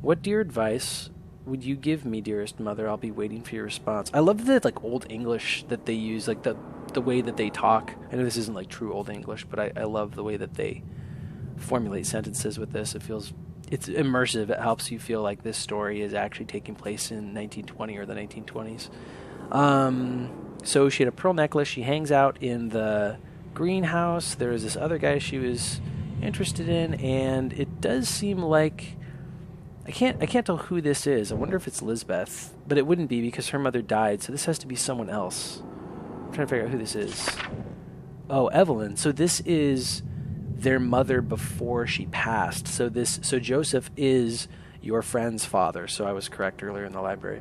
What dear advice would you give me, dearest mother? I'll be waiting for your response. I love the old English that they use, like the way that they talk. I know this isn't like true old English, but I love the way that they formulate sentences with this. It's immersive. It helps you feel like this story is actually taking place in 1920 or the 1920s. So she had a pearl necklace. She hangs out in the greenhouse. There is this other guy she was interested in, and it does seem like I can't tell who this is. I wonder if it's Lisbeth, but it wouldn't be because her mother died. So this has to be someone else. I'm trying to figure out who this is. Oh, Evelyn. So this is their mother before she passed. So Joseph is your friend's father. So I was correct earlier in the library.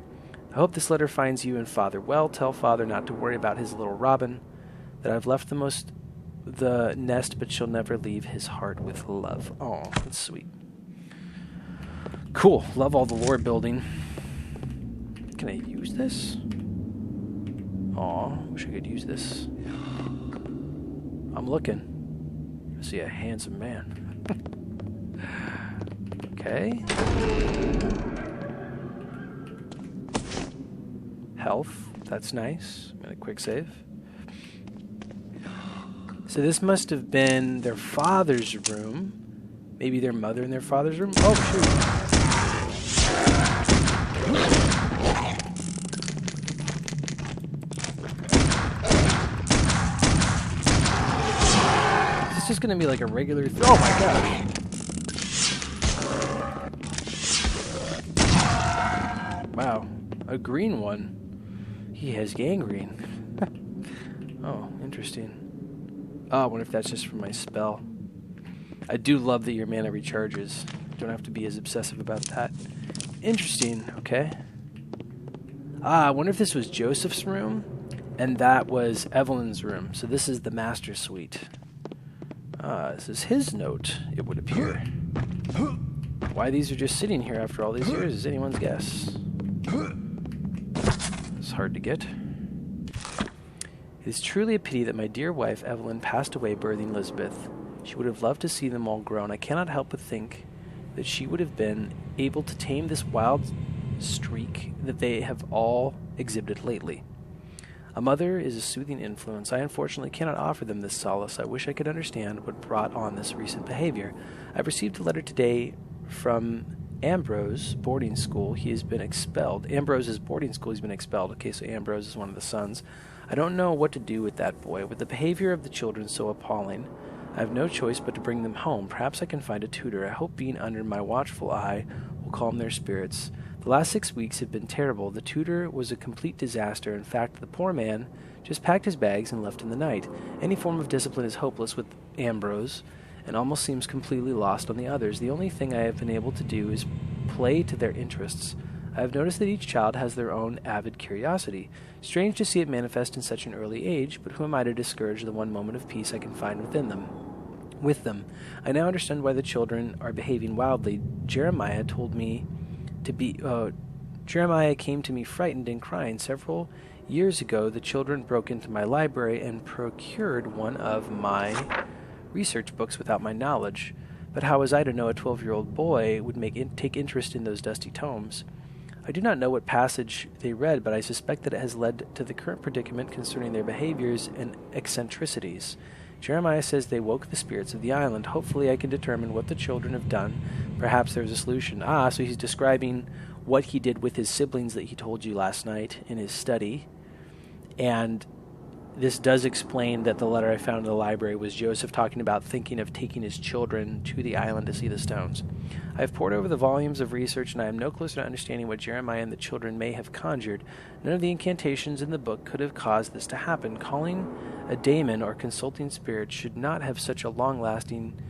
I hope this letter finds you and Father well. Tell Father not to worry about his little Robin, that I've left the nest, but she'll never leave his heart with love. Oh, that's sweet. Cool. Love all the lore building. Can I use this? Aw, wish I could use this. I'm looking. I see a handsome man. Okay. Health. That's nice. I'm gonna quick save. So this must have been their father's room. Maybe their mother and their father's room. Oh, shoot. Is this just gonna be like a regular... Oh my gosh. Wow. A green one. He has gangrene. Oh, interesting. Oh, I wonder if that's just from my spell. I do love that your mana recharges. Don't have to be as obsessive about that. Interesting. Okay. Ah, I wonder if this was Joseph's room, and that was Evelyn's room. So this is the master suite. This is his note, it would appear. Why these are just sitting here after all these years is anyone's guess. It's hard to get. It is truly a pity that my dear wife, Evelyn, passed away birthing Elizabeth. She would have loved to see them all grown. I cannot help but think that she would have been able to tame this wild streak that they have all exhibited lately. A mother is a soothing influence. I unfortunately cannot offer them this solace. I wish I could understand what brought on this recent behavior. I've received a letter today from Ambrose boarding school. He has been expelled. Ambrose's boarding school, he's been expelled. Okay, so Ambrose is one of the sons. I don't know what to do with that boy. With the behavior of the children so appalling, I have no choice but to bring them home. Perhaps I can find a tutor. I hope being under my watchful eye will calm their spirits. The last 6 weeks have been terrible. The tutor was a complete disaster. In fact, the poor man just packed his bags and left in the night. Any form of discipline is hopeless with Ambrose, and almost seems completely lost on the others. The only thing I have been able to do is play to their interests. I have noticed that each child has their own avid curiosity. Strange to see it manifest in such an early age, but who am I to discourage the one moment of peace I can find with them? I now understand why the children are behaving wildly. Jeremiah came to me frightened and crying. Several years ago, the children broke into my library and procured one of my research books without my knowledge. But how was I to know a 12-year-old boy would take interest in those dusty tomes? I do not know what passage they read, but I suspect that it has led to the current predicament concerning their behaviors and eccentricities. Jeremiah says they woke the spirits of the island. Hopefully I can determine what the children have done. Perhaps there's a solution. So he's describing what he did with his siblings that he told you last night in his study. And this does explain that the letter I found in the library was Joseph talking about thinking of taking his children to the island to see the stones. I have pored over the volumes of research, and I am no closer to understanding what Jeremiah and the children may have conjured. None of the incantations in the book could have caused this to happen. Calling a daemon or consulting spirit should not have such a long-lasting,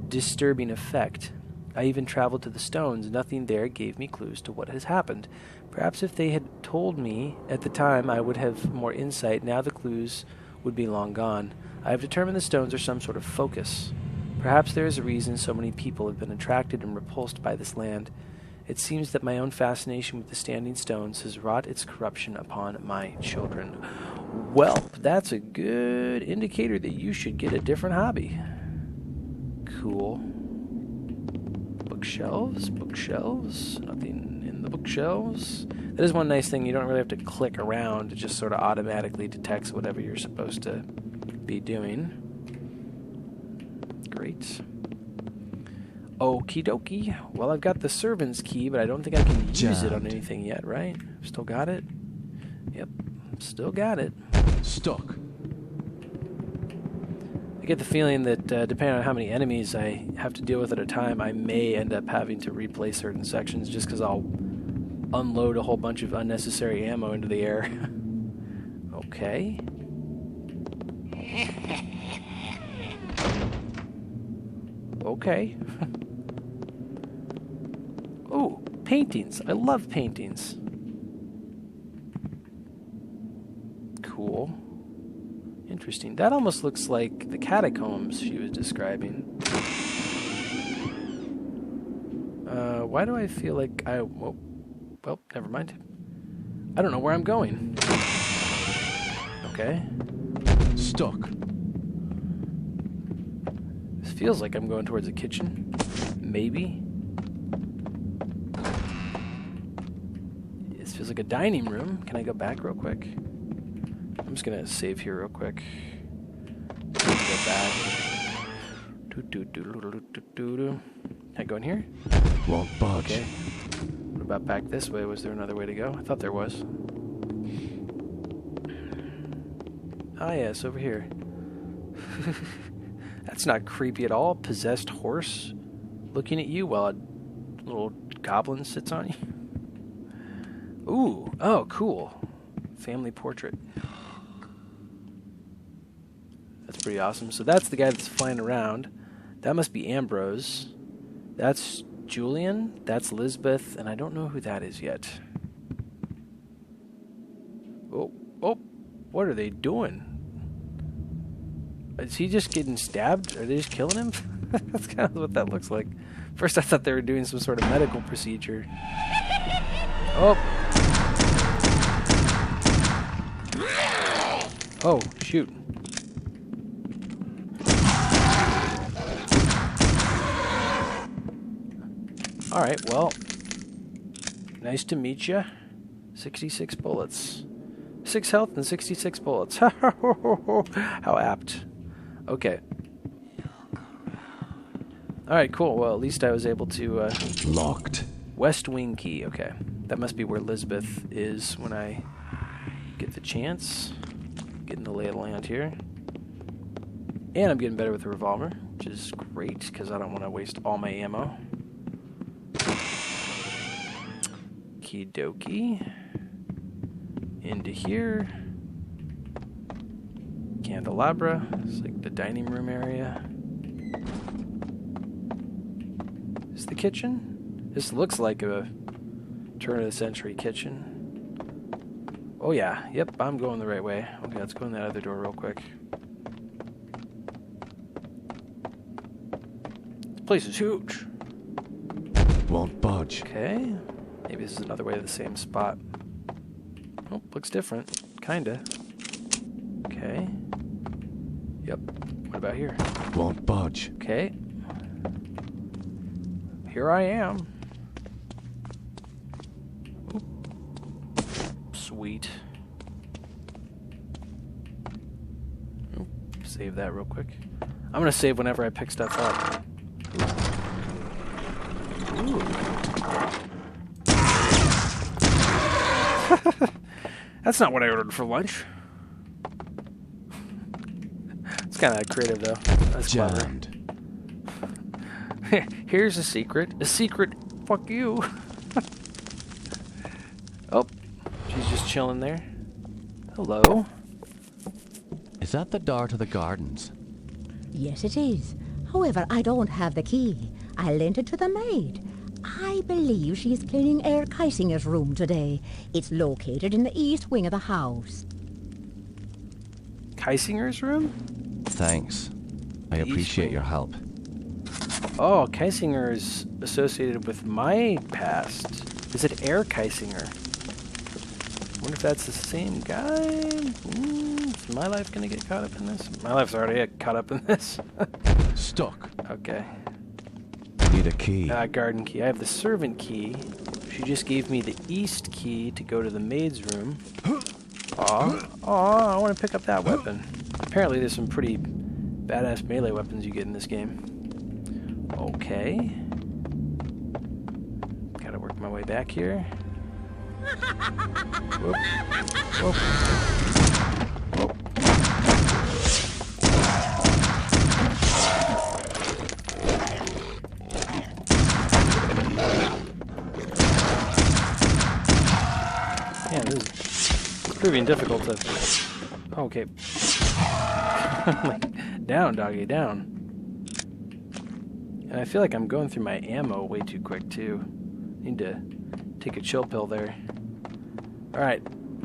disturbing effect. I even traveled to the stones. Nothing there gave me clues to what has happened. Perhaps if they had told me at the time, I would have more insight. Now the clues would be long gone. I have determined the stones are some sort of focus. Perhaps there is a reason so many people have been attracted and repulsed by this land. It seems that my own fascination with the standing stones has wrought its corruption upon my children. Well, that's a good indicator that you should get a different hobby. Cool. Bookshelves, nothing in the bookshelves. That is one nice thing, you don't really have to click around, it just sort of automatically detects whatever you're supposed to be doing. Great. Okie dokie. Well, I've got the servant's key, but I don't think I can use it on anything yet, right? Still got it? Yep, still got it. Stuck. I get the feeling that depending on how many enemies I have to deal with at a time, I may end up having to replay certain sections just because I'll unload a whole bunch of unnecessary ammo into the air. Okay. Okay. Oh, paintings. I love paintings. Cool. Interesting. That almost looks like the catacombs she was describing. Why do I feel like I... Well, never mind. I don't know where I'm going. Okay. Stuck. This feels like I'm going towards a kitchen. Maybe. This feels like a dining room. Can I go back real quick? I'm just gonna save here real quick. Go back. Can I go in here? Won't budge. Okay. What about back this way? Was there another way to go? I thought there was. Ah, yes, over here. That's not creepy at all. Possessed horse looking at you while a little goblin sits on you. Ooh, oh, cool. Family portrait. That's pretty awesome. So that's the guy that's flying around. That must be Ambrose. That's Julian. That's Lisbeth. And I don't know who that is yet. Oh, what are they doing? Is he just getting stabbed? Are they just killing him? That's kind of what that looks like. First I thought they were doing some sort of medical procedure. Oh. Oh, shoot. Alright, well. Nice to meet you. 66 bullets. 6 health and 66 bullets. How apt. Okay. Alright, cool. Well, at least I was able to... Locked. West Wing key. Okay. That must be where Lisbeth is when I get the chance. Getting the lay of the land here. And I'm getting better with the revolver, which is great, because I don't want to waste all my ammo. Okie dokie. Into here. Candelabra. It's like the dining room area. Is this the kitchen? This looks like a turn-of-the-century kitchen. Oh yeah, yep, I'm going the right way. Okay, let's go in that other door real quick. This place is huge. Won't budge. Okay, maybe this is another way to the same spot. Oh, looks different. Kinda. Okay. Yep. What about here? Won't budge. Okay. Here I am. Oop. Sweet. Oop. Save that real quick. I'm gonna save whenever I pick stuff up. Ooh. That's not what I ordered for lunch. It's kind of creative, though. That's Jammed. clever. Here's a secret. A secret. Fuck you. Oh, she's just chilling there. Hello. Is that the door to the gardens? Yes, it is. However, I don't have the key. I lent it to the maid. I believe she is cleaning Herr Keisinger's room today. It's located in the east wing of the house. Keisinger's room? Thanks. I appreciate your help. Oh, Keisinger is associated with my past. Is it Herr Keisinger? I wonder if that's the same guy. Is my life gonna get caught up in this? My life's already caught up in this. Stuck. Okay. Need a key. Garden key. I have the servant key. She just gave me the east key to go to the maid's room. Aw, I want to pick up that weapon. Apparently there's some pretty badass melee weapons you get in this game. Okay. Gotta work my way back here. Whoop. Whoop. Whoop. Man, this is proving difficult to... Okay. Down, doggy, down. And I feel like I'm going through my ammo way too quick, too. Need to take a chill pill there. Alright.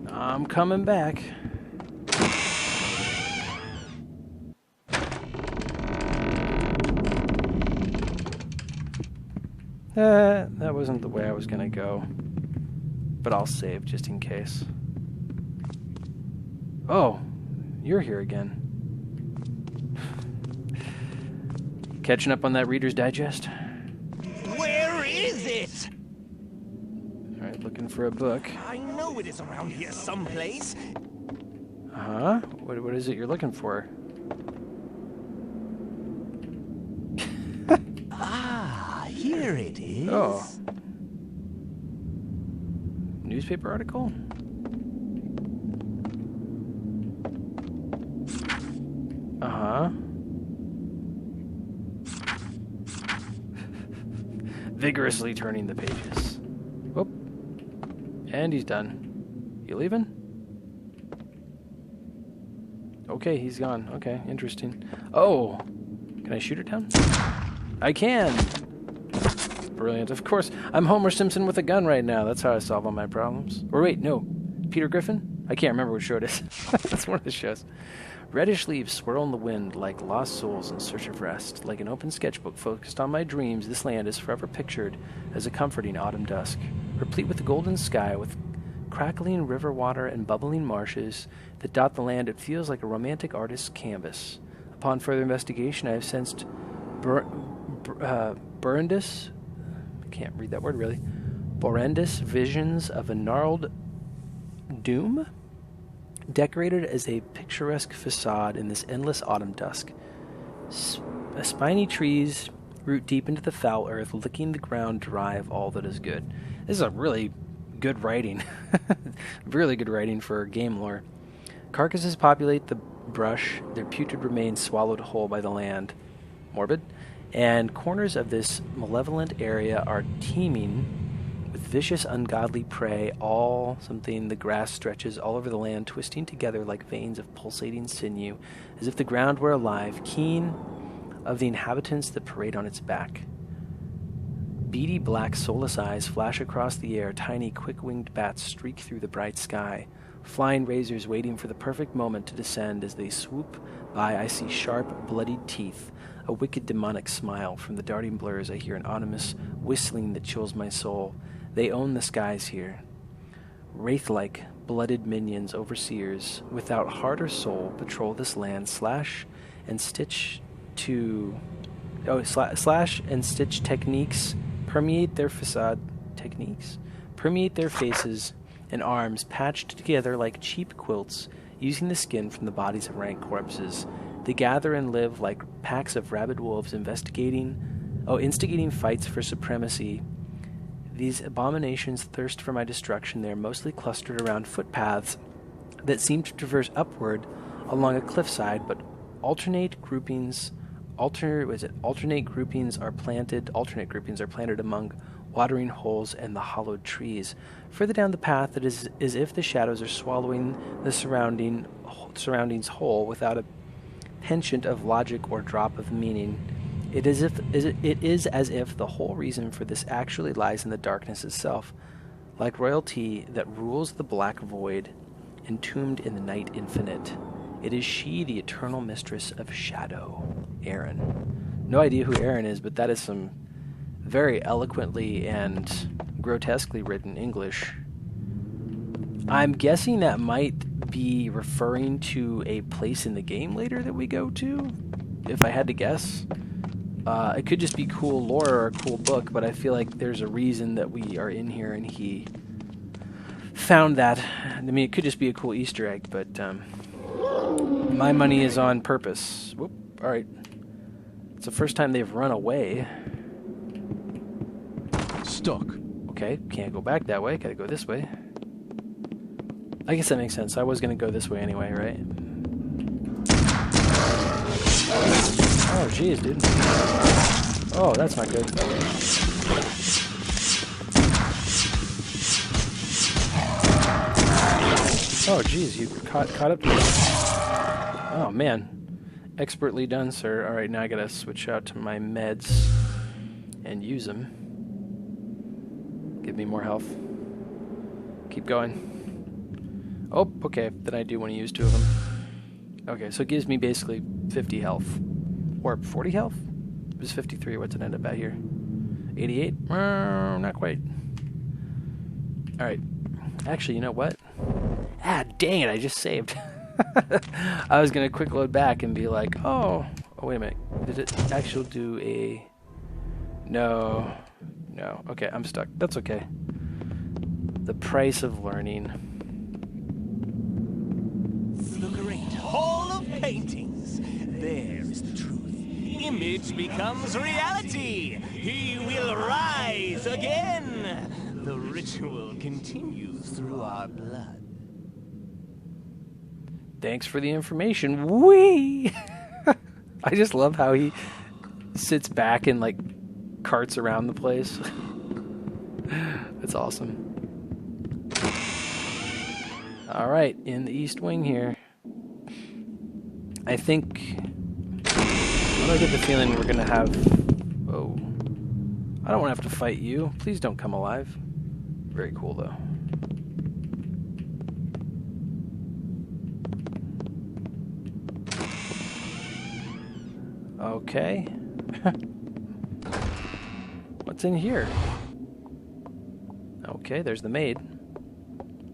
I'm coming back. That wasn't the way I was gonna go. But I'll save just in case. Oh, you're here again. Catching up on that Reader's Digest? Where is it? Alright, looking for a book. I know it is around here someplace. Uh-huh. What is it you're looking for? Ah, here it is. Oh. Newspaper article? Uh-huh. Vigorously turning the pages. Whoop. And he's done. You leaving? Okay, he's gone. Okay, interesting. Oh! Can I shoot it down? I can! Brilliant. Of course, I'm Homer Simpson with a gun right now. That's how I solve all my problems. Or wait, no. Peter Griffin? I can't remember what show it is. That's one of the shows. Reddish leaves swirl in the wind like lost souls in search of rest. Like an open sketchbook focused on my dreams, this land is forever pictured as a comforting autumn dusk, replete with a golden sky, with crackling river water and bubbling marshes that dot the land. It feels like a romantic artist's canvas. Upon further investigation, I have sensed Burundus, I can't read that word really, Borendus visions of a gnarled doom, decorated as a picturesque facade in this endless autumn dusk. Spiny trees root deep into the foul earth, licking the ground dry of all that is good. This is a really good writing. Really good writing for game lore. Carcasses populate the brush, their putrid remains swallowed whole by the land. Morbid. And corners of this malevolent area are teeming with vicious, ungodly prey, all something. The grass stretches all over the land, twisting together like veins of pulsating sinew, as if the ground were alive, keen of the inhabitants that parade on its back. Beady black, soulless eyes flash across the air. Tiny, quick-winged bats streak through the bright sky. Flying razors waiting for the perfect moment to descend. As they swoop by, I see sharp, bloodied teeth. A wicked, demonic smile. From the darting blurs, I hear an ominous whistling that chills my soul. They own the skies here. Wraith-like, blooded minions, overseers, without heart or soul, patrol this land. Slash and stitch techniques permeate their facade. Techniques permeate their faces and arms, patched together like cheap quilts, using the skin from the bodies of rank corpses. They gather and live like packs of rabid wolves, instigating fights for supremacy. These abominations thirst for my destruction. They are mostly clustered around footpaths that seem to traverse upward along a cliffside, but alternate groupings are planted among watering holes and the hollowed trees. Further down the path, it is as if the shadows are swallowing the surroundings whole without a penchant of logic or drop of meaning. It is as if the whole reason for this actually lies in the darkness itself, like royalty that rules the black void, entombed in the night infinite. It is she, the eternal mistress of shadow, Erin. No idea who Erin is, but that is some very eloquently and grotesquely written English. I'm guessing that might be referring to a place in the game later that we go to, if I had to guess. It could just be cool lore or a cool book, but I feel like there's a reason that we are in here and he found that. I mean, it could just be a cool Easter egg, but my money is on purpose. Whoop, alright. It's the first time they've run away. Stuck. Okay, can't go back that way, gotta go this way. I guess that makes sense. I was gonna go this way anyway, right? Oh, jeez, dude. Oh, that's not good. Oh, jeez, you caught up to me. Oh, man. Expertly done, sir. Alright, now I gotta switch out to my meds and use them. Give me more health. Keep going. Oh, okay. Then I do want to use 2 of them. Okay, so it gives me basically 50 health. Or 40 health? It was 53. What's it end up at here? 88? Not quite. Alright. Actually, you know what? Ah, dang it, I just saved. I was going to quick load back and be like, oh, wait a minute. Did it actually do a... No. Okay, I'm stuck. That's okay. The price of learning. The great hall of paintings. There is the truth. Image becomes reality. He will rise again. The ritual continues through our blood. Thanks for the information. Whee! I just love how he sits back and, like, carts around the place. That's awesome. Alright, in the East Wing here. I think... I get the feeling we're gonna have... Oh. I don't want to have to fight you. Please don't come alive. Very cool, though. Okay. What's in here? Okay, there's the maid.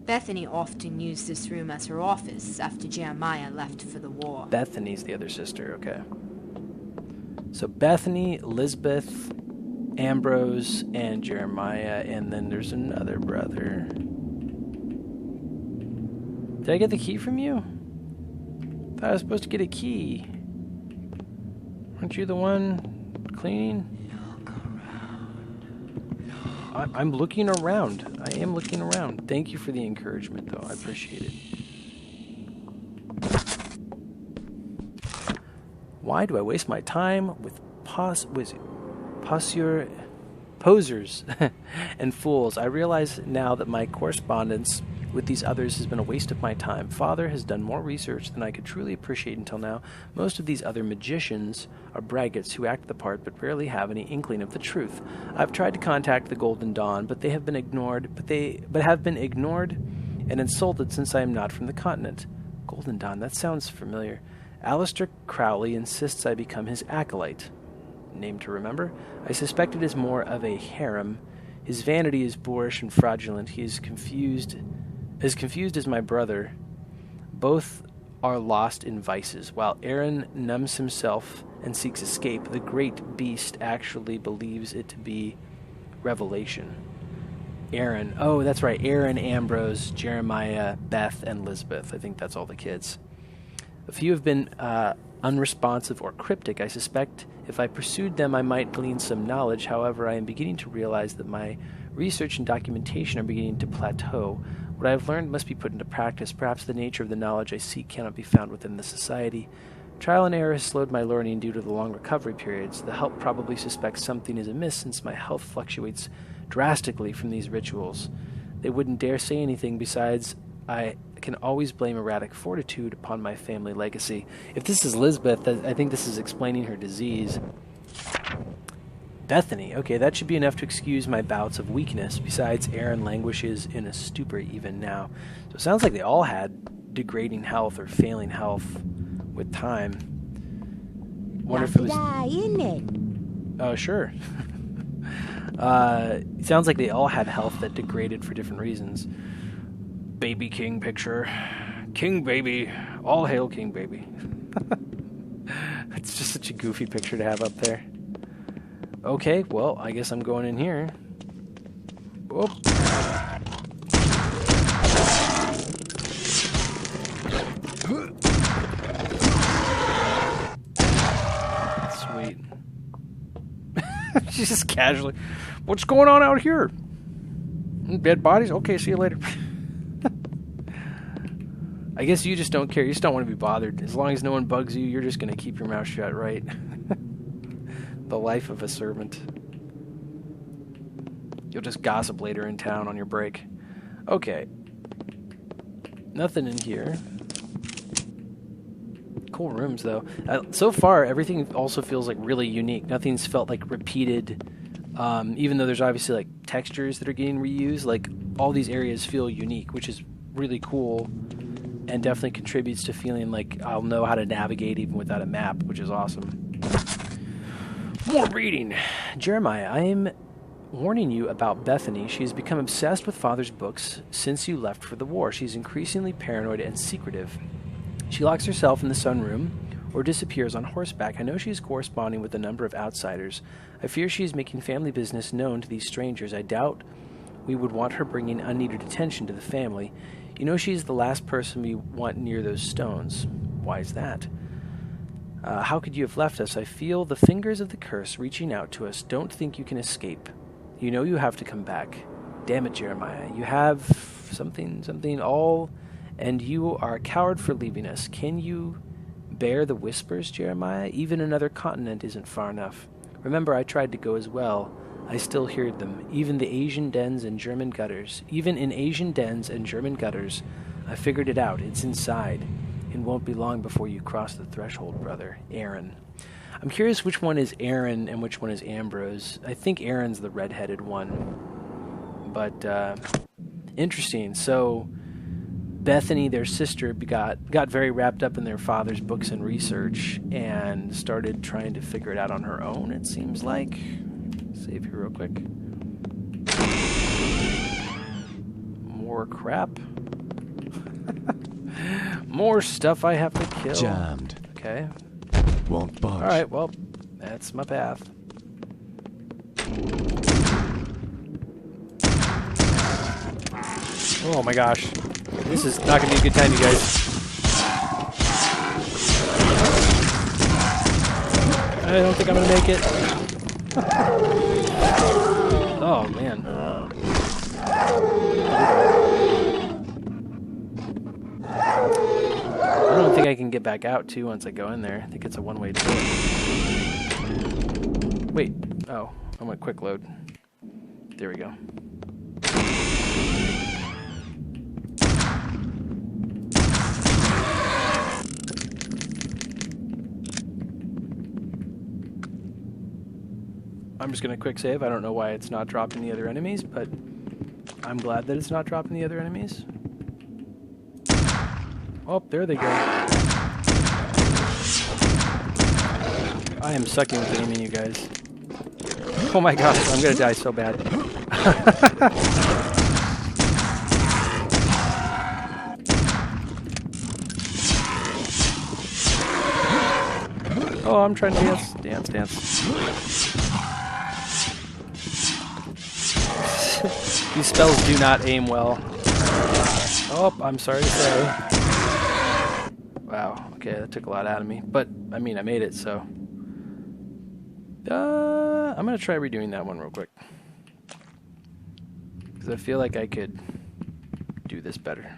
Bethany often used this room as her office after Jeremiah left for the war. Bethany's the other sister, okay. So Bethany, Lisbeth, Ambrose, and Jeremiah, and then there's another brother. Did I get the key from you? I thought I was supposed to get a key. Aren't you the one cleaning? I'm looking around. I am looking around. Thank you for the encouragement, though. I appreciate it. Why do I waste my time with posers and fools? I realize now that my correspondence with these others has been a waste of my time. Father has done more research than I could truly appreciate until now. Most of these other magicians are braggarts who act the part but rarely have any inkling of the truth. I've tried to contact the Golden Dawn, but they have been ignored. But have been ignored and insulted since I am not from the continent. Golden Dawn, that sounds familiar. Alistair Crowley insists I become his acolyte. Name to remember. I suspect it is more of a harem. His vanity is boorish and fraudulent. He is confused as my brother. Both are lost in vices. While Aaron numbs himself and seeks escape, the great beast actually believes it to be revelation. Aaron. Oh, that's right. Aaron, Ambrose, Jeremiah, Beth, and Lisbeth. I think that's all the kids. A few have been unresponsive or cryptic. I suspect if I pursued them, I might glean some knowledge. However, I am beginning to realize that my research and documentation are beginning to plateau. What I have learned must be put into practice. Perhaps the nature of the knowledge I seek cannot be found within the society. Trial and error has slowed my learning due to the long recovery periods. The help probably suspects something is amiss since my health fluctuates drastically from these rituals. They wouldn't dare say anything. Besides, I can always blame erratic fortitude upon my family legacy. If this is Lisbeth, I think this is explaining her disease. Bethany. Okay, that should be enough to excuse my bouts of weakness. Besides, Aaron languishes in a stupor even now. So it sounds like they all had degrading health or failing health with time. Wonder if it was... die, isn't it? Oh, sure. It sounds like they all had health that degraded for different reasons. Baby King picture. King Baby. All hail King Baby. It's just such a goofy picture to have up there. Okay, well, I guess I'm going in here. Whoop. Sweet. She's just casually, what's going on out here? Dead bodies? Okay, see you later. I guess you just don't care. You just don't want to be bothered. As long as no one bugs you, you're just going to keep your mouth shut, right? The life of a servant. You'll just gossip later in town on your break. Okay. Nothing in here. Cool rooms, though. So far, everything also feels like really unique. Nothing's felt like repeated. Even though there's obviously like textures that are getting reused, like all these areas feel unique, which is really cool and definitely contributes to feeling like I'll know how to navigate even without a map, which is awesome. More reading. Jeremiah, I am warning you about Bethany. She has become obsessed with Father's books since you left for the war. She's increasingly paranoid and secretive. She locks herself in the sunroom or disappears on horseback. I know she is corresponding with a number of outsiders. I fear she is making family business known to these strangers. I doubt we would want her bringing unneeded attention to the family. You know she is the last person we want near those stones. Why is that? How could you have left us? I feel the fingers of the curse reaching out to us. Don't think you can escape. You know you have to come back. Damn it, Jeremiah. You have something all, and you are a coward for leaving us. Can you bear the whispers, Jeremiah? Even another continent isn't far enough. Remember, I tried to go as well. I still hear them, even in Asian dens and German gutters. I figured it out. It's inside. It won't be long before you cross the threshold, brother. Aaron. I'm curious which one is Aaron and which one is Ambrose. I think Aaron's the redheaded one. But, interesting. So, Bethany, their sister, got very wrapped up in their father's books and research and started trying to figure it out on her own, it seems like. Save here real quick. More crap. More stuff I have to kill. Jammed. Okay. Won't budge. Alright, well, that's my path. Oh my gosh. This is not going to be a good time, you guys. I don't think I'm going to make it. Oh, man. I don't think I can get back out, too, once I go in there. I think it's a one-way ticket. Wait. Oh, I went quick load. There we go. I'm just going to quick save. I don't know why it's not dropping the other enemies, but I'm glad that it's not dropping the other enemies. Oh, there they go. I am sucking with aiming, you guys. Oh my gosh, I'm going to die so bad. Oh, I'm trying to dance. These spells do not aim well. Oh, I'm sorry to say. Wow, okay, that took a lot out of me. But, I mean, I made it, so. I'm going to try redoing that one real quick. Because I feel like I could do this better.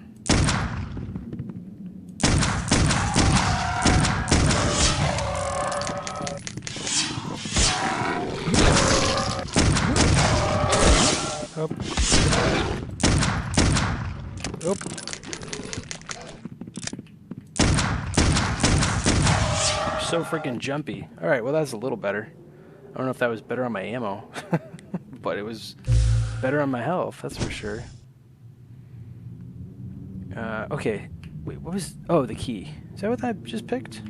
Up. Up. So freaking jumpy. Alright, well that's a little better. I don't know if that was better on my ammo. But it was better on my health, that's for sure. Okay. Wait, what was... Oh, the key. Is that what I just picked?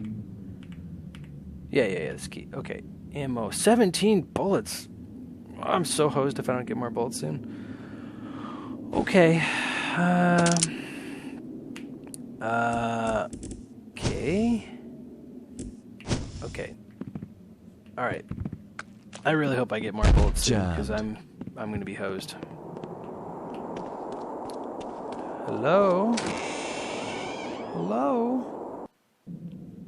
Yeah, this key. Okay. Ammo. 17 bullets. I'm so hosed if I don't get more bullets soon. Okay. Okay. Alright. I really hope I get more bullets soon, because I'm going to be hosed. Hello? Hello?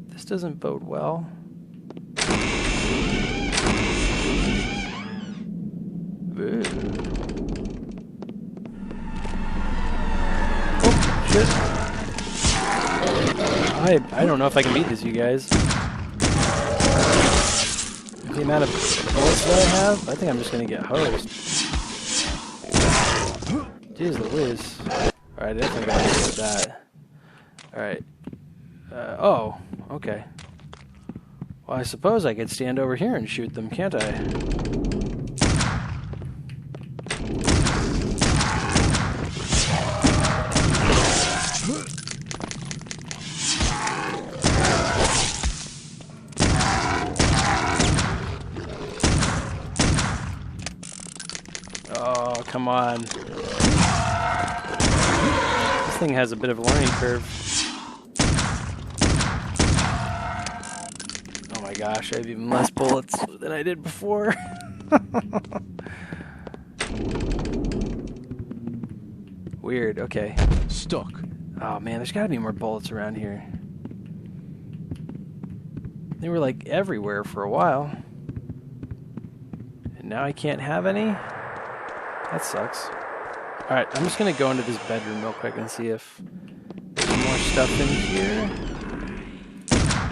This doesn't bode well. Oh, shit. I don't know if I can beat this, you guys. The amount of bullets that I have, I think I'm just gonna get hosed. Jeez Louise. Alright, I definitely gotta get that. Alright. Oh, okay. Well, I suppose I could stand over here and shoot them, can't I? come on. This thing has a bit of a learning curve. Oh my gosh, I have even less bullets than I did before. Weird, okay. Stuck. Oh man, there's gotta be more bullets around here. They were like everywhere for a while. And now I can't have any? That sucks. Alright, I'm just gonna go into this bedroom real quick and see if there's more stuff in here.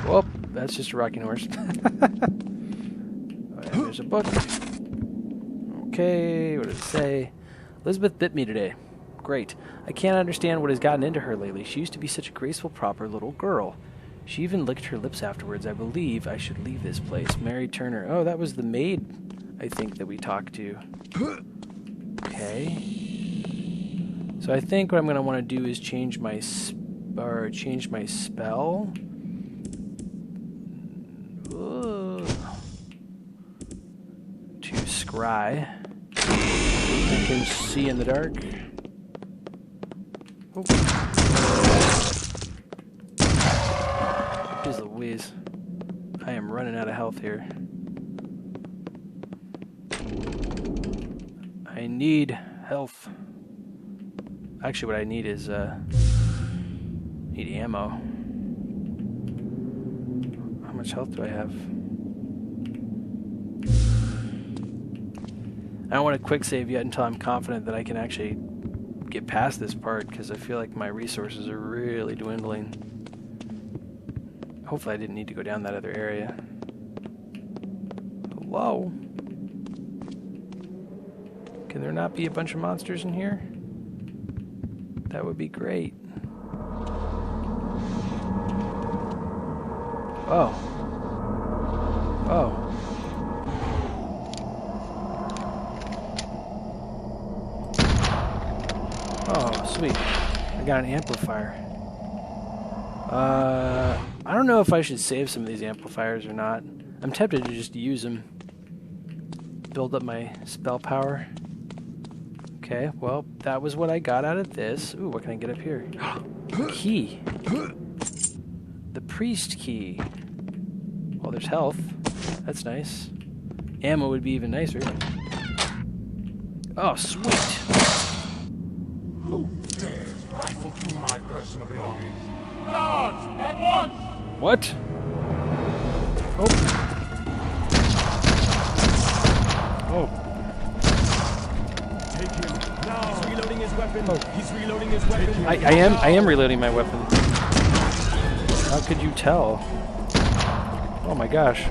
Whoop, that's just a rocking horse. There's a book. Okay, what does it say? Elizabeth bit me today. Great. I can't understand what has gotten into her lately. She used to be such a graceful, proper little girl. She even licked her lips afterwards. I believe I should leave this place. Mary Turner. Oh, that was the maid, I think, that we talked to. Okay. So I think what I'm going to want to do is change my spell. To scry. I can see in the dark. Oh. Jeez Louise. I am running out of health here. I need health. Actually, what I need is, need ammo. How much health do I have? I don't want to quick save yet until I'm confident that I can actually get past this part, because I feel like my resources are really dwindling. Hopefully I didn't need to go down that other area. Hello? Can there not be a bunch of monsters in here? That would be great. Oh. Oh. Oh, sweet. I got an amplifier. I don't know if I should save some of these amplifiers or not. I'm tempted to just use them. Build up my spell power. Okay, well, that was what I got out of this. Ooh, what can I get up here? Key. The priest key. Well, there's health. That's nice. Ammo would be even nicer. Oh, sweet. Rifle through my personal belongings. Guards, at once! What? Oh. Oh. Take him now. He's reloading his weapon. Oh. He's reloading his weapon. I am reloading my weapon. How could you tell? Oh my gosh.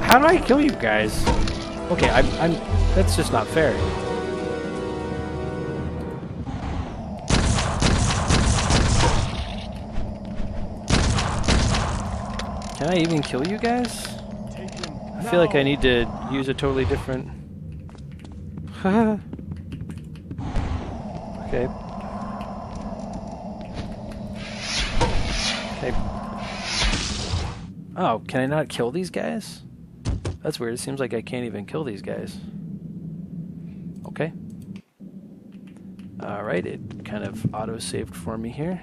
How do I kill you guys? Okay, I'm that's just not fair. Can I even kill you guys? I feel like I need to use a totally different... Okay. Okay. Oh, can I not kill these guys? That's weird. It seems like I can't even kill these guys. Okay. Alright, it kind of auto-saved for me here.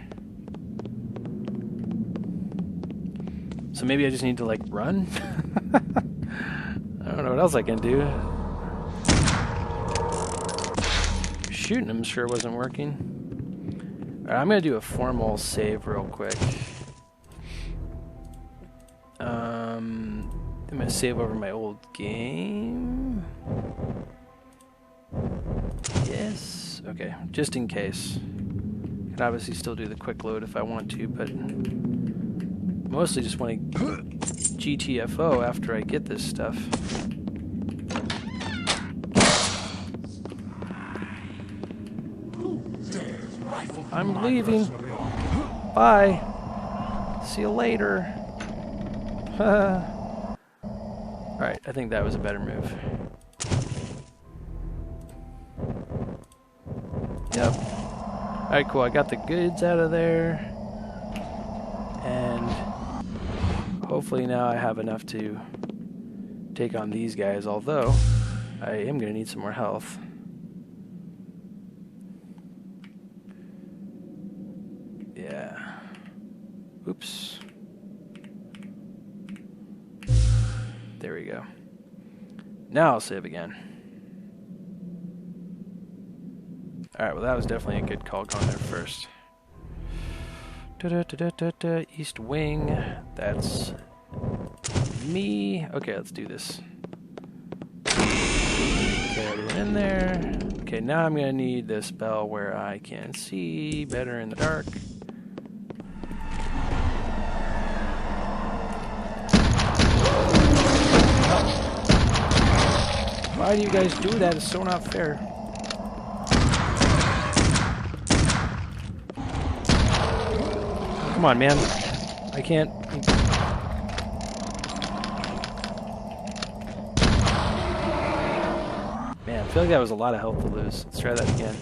So maybe I just need to, like, run? I don't know what else I can do. Shooting him sure wasn't working. Alright, I'm going to do a formal save real quick. I'm going to save over my old game. Yes. Okay, just in case. Can obviously still do the quick load if I want to, but mostly just want to GTFO after I get this stuff. I'm leaving. Bye. See you later. Alright, I think that was a better move. Yep. Alright, cool. I got the goods out of there. And hopefully now I have enough to take on these guys, although I am going to need some more health. Yeah. Oops. There we go. Now I'll save again. Alright, well that was definitely a good call going there first. East wing. That's me. Okay, let's do this. Okay, everyone in there. Okay, now I'm going to need the spell where I can see better in the dark. Why do you guys do that? It's so not fair. Come on, man. I can't... Man, I feel like that was a lot of health to lose. Let's try that again.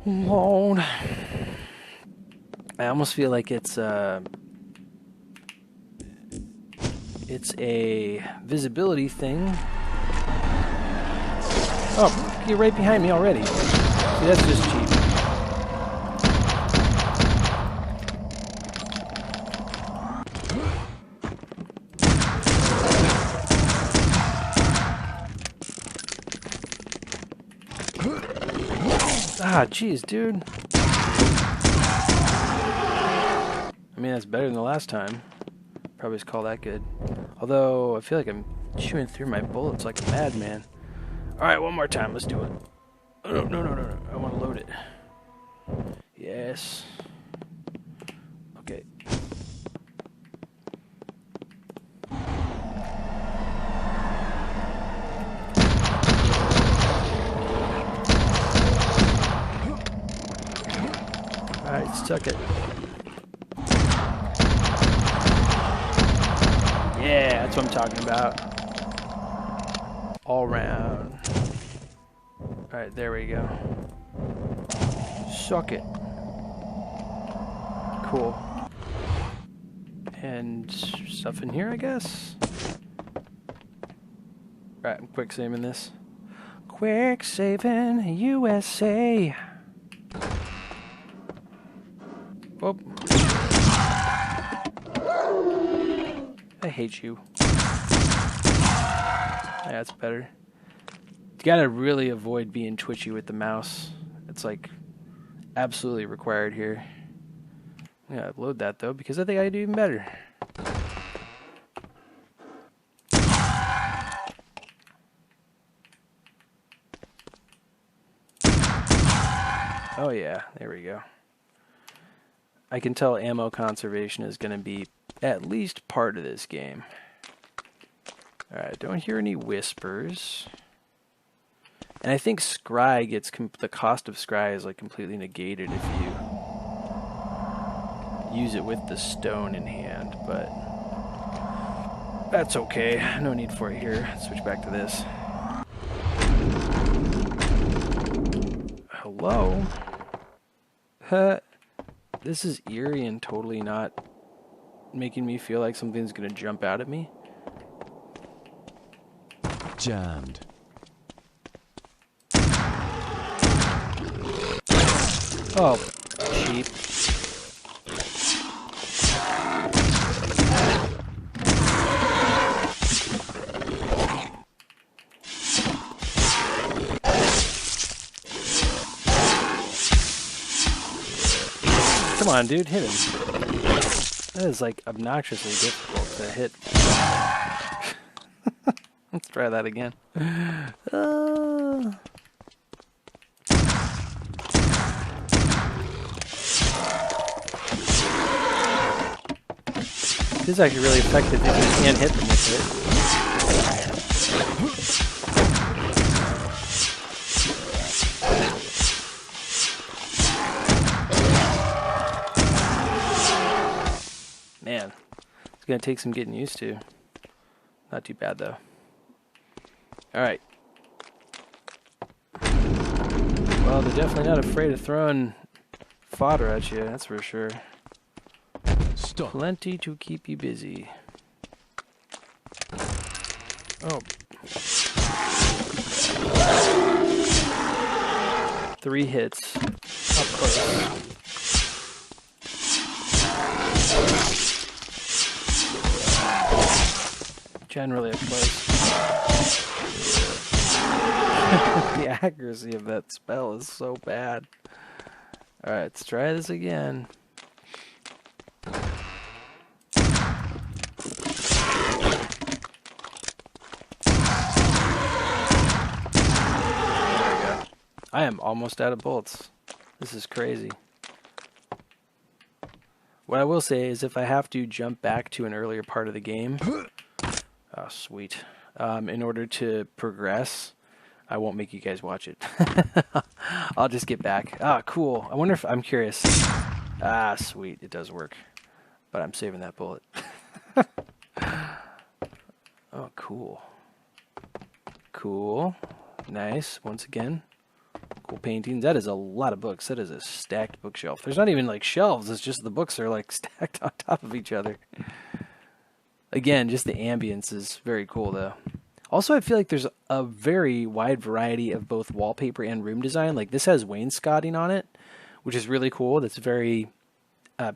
Alone. I almost feel like it's a visibility thing. Oh, you're right behind me already. See, that's just cheap. Ah, jeez, dude. I mean, that's better than the last time. Probably just call that good. Although, I feel like I'm chewing through my bullets like a madman. Alright, one more time. Let's do it. Oh, no. I want to load it. Yes. Okay. Alright, stuck it. Yeah, that's what I'm talking about. All round. Alright, there we go. Suck it. Cool. And stuff in here, I guess? Right, I'm quick saving this. Quick saving USA. Whoop. I hate you. Yeah, that's better. You gotta really avoid being twitchy with the mouse. It's like absolutely required here. I'm gonna upload that though because I think I do even better. Oh yeah, there we go. I can tell ammo conservation is gonna be at least part of this game. Alright, don't hear any whispers. And I think scry gets the cost of scry is like completely negated if you use it with the stone in hand, but that's okay. No need for it here. Let's switch back to this. Hello? This is eerie and totally not making me feel like something's gonna jump out at me. Jammed. Oh, cheap. Come on, dude, hit him. That is like obnoxiously difficult to hit. Let's try that again. This is actually really effective if you can't hit them with it. Man, it's gonna take some getting used to. Not too bad though. Alright. Well, they're definitely not afraid of throwing fodder at you, that's for sure. Stop. Plenty to keep you busy. Oh. 3 hits. Up close. Generally up close. The accuracy of that spell is so bad. Alright, let's try this again. I am almost out of bullets. This is crazy. What I will say is if I have to jump back to an earlier part of the game, oh sweet, in order to progress, I won't make you guys watch it. I'll just get back. Ah, cool. I wonder if, I'm curious. Ah, sweet, it does work. But I'm saving that bullet. Oh, cool. Cool. Nice, once again. Cool paintings. That is a lot of books. That is a stacked bookshelf. There's not even like shelves. It's just the books are like stacked on top of each other. Again, just the ambience is very cool though. Also, I feel like there's a very wide variety of both wallpaper and room design. Like this has wainscoting on it, which is really cool. That's very